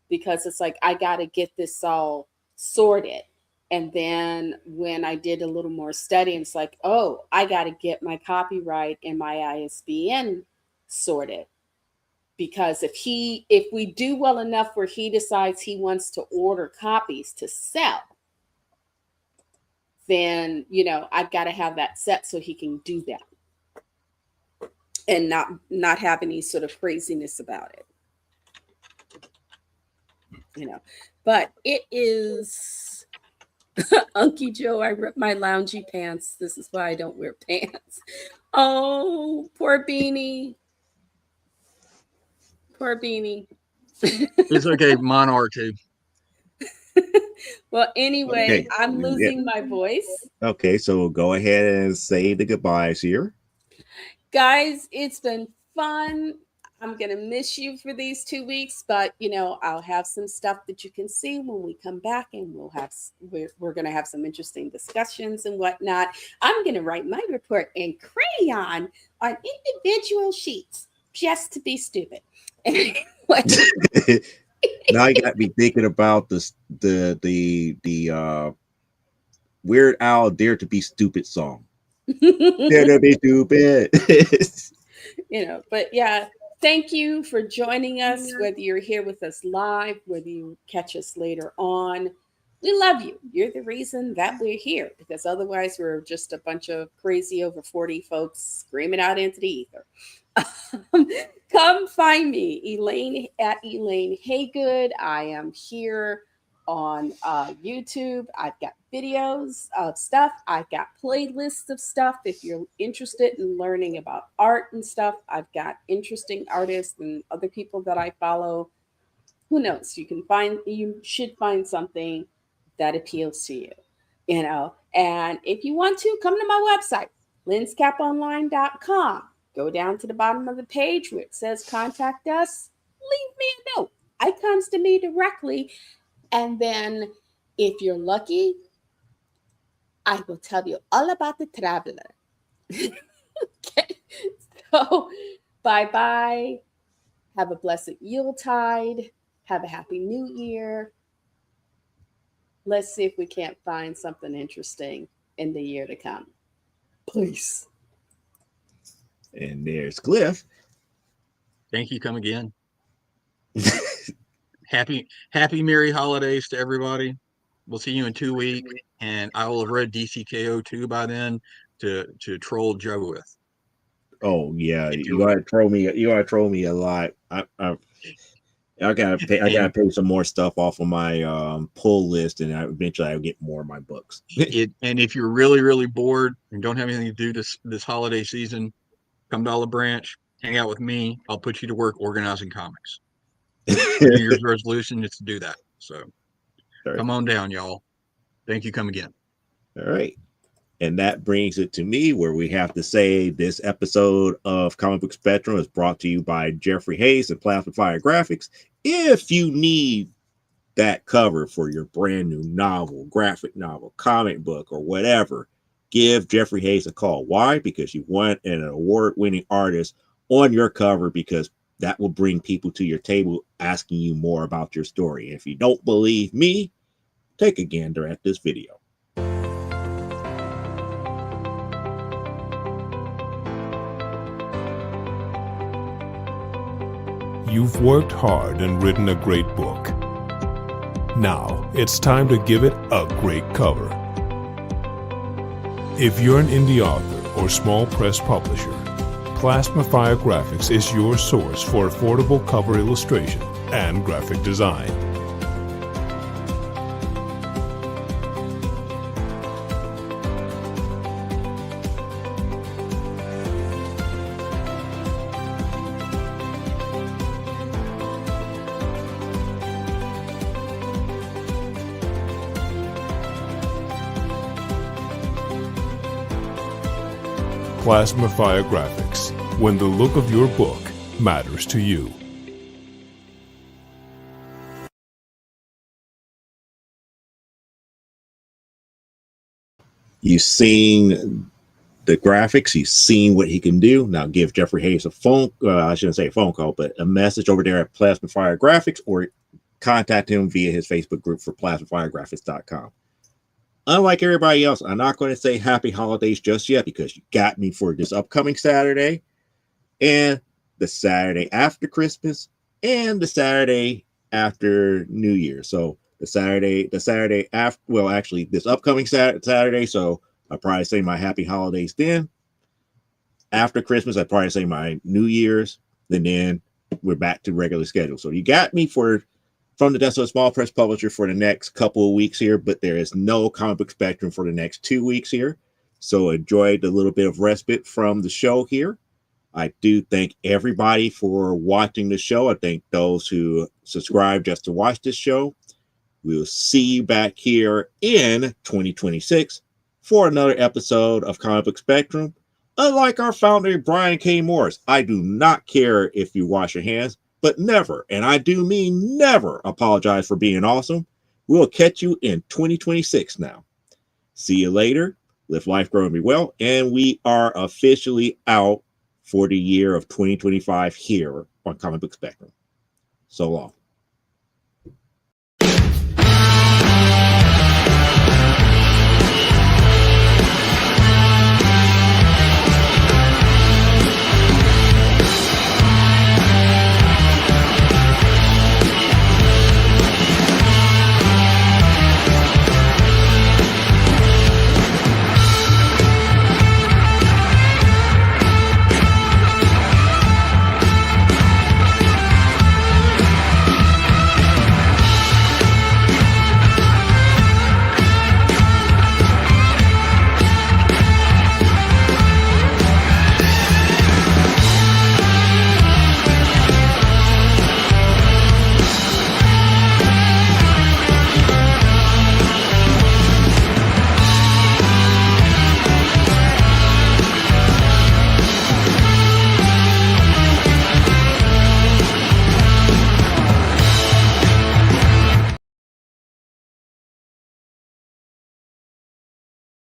because it's like I got to get this all sorted. And then when I did a little more study, it's like, oh, I got to get my copyright and my ISBN sorted. Because if we do well enough where he decides he wants to order copies to sell, then I've got to have that set so he can do that and not have any sort of craziness about it. But it is Unky Joe, I ripped my loungy pants. This is why I don't wear pants. Oh, poor Beanie. Poor Beanie. It's okay, mine are too. Well, anyway, Okay. I'm Yeah. losing my voice. Okay. So go ahead and say the goodbyes here. Guys, it's been fun. I'm going to miss you for these 2 weeks, but I'll have some stuff that you can see when we come back, and we're going to have some interesting discussions and whatnot. I'm going to write my report in crayon on individual sheets just to be stupid. Anyway. Now you got me thinking about the Weird Al Dare to Be Stupid song. Dare to be stupid. But yeah, thank you for joining us, whether you're here with us live, whether you catch us later on. We love you. You're the reason that we're here, because otherwise we're just a bunch of crazy over 40 folks screaming out into the ether. Come find me, Elaine at Elaine Haygood. I am here on YouTube. I've got videos of stuff. I've got playlists of stuff. If you're interested in learning about art and stuff, I've got interesting artists and other people that I follow. Who knows? You should find something that appeals to you, you know. And if you want to, come to my website, lenscaponline.com. Go down to the bottom of the page where it says contact us. Leave me a note. It comes to me directly. And then if you're lucky, I will tell you all about the traveler. Okay. So bye-bye. Have a blessed Yuletide. Have a happy new year. Let's see if we can't find something interesting in the year to come. Peace. And there's Cliff. Thank you. Come again. Happy Merry Holidays to everybody. We'll see you in 2 weeks, and I will have read DCKO 2 by then to troll Joe with. Oh yeah, you gotta troll me. You gotta troll me a lot. I gotta pay some more stuff off of my pull list, and eventually I'll get more of my books. And if you're really, really bored and don't have anything to do this holiday season, come to Olive Branch, hang out with me. I'll put you to work organizing comics. New Year's resolution is to do that. So come on down, y'all. Thank you. Come again. All right. And that brings it to me, where we have to say this episode of Comic Book Spectrum is brought to you by Jeffrey Hayes and Plasma Fire Graphics. If you need that cover for your brand new novel, graphic novel, comic book, or whatever, give Jeffrey Hayes a call. Why? Because you want an award-winning artist on your cover, because that will bring people to your table asking you more about your story. If you don't believe me, take a gander at this video. You've worked hard and written a great book. Now it's time to give it a great cover. If you're an indie author or small press publisher, Plasma Fire Graphics is your source for affordable cover illustration and graphic design. Plasma Fire Graphics, when the look of your book matters to you. You've seen the graphics, you've seen what he can do. Now give Jeffrey Hayes a I shouldn't say a phone call, but a message over there at Plasma Fire Graphics, or contact him via his Facebook group for plasmafiregraphics.com. Unlike everybody else, I'm not going to say happy holidays just yet, because you got me for this upcoming Saturday and the Saturday after Christmas and the Saturday after New Year. So the Saturday after, well, actually this upcoming Saturday. So I'll probably say my happy holidays then. After Christmas, I'd probably say my New Year's, and then we're back to regular schedule. So you got me from the Desolate Small Press Publisher for the next couple of weeks here, but there is no Comic Book Spectrum for the next 2 weeks here. So enjoy the little bit of respite from the show here. I do thank everybody for watching the show. I thank those who subscribe just to watch this show. We'll see you back here in 2026 for another episode of Comic Book Spectrum. Unlike our founder, Brian K. Morris, I do not care if you wash your hands, but never, and I do mean never, apologize for being awesome. We'll catch you in 2026 now. See you later. Live life, grow, and be well. And we are officially out for the year of 2025 here on Comic Book Spectrum. So long.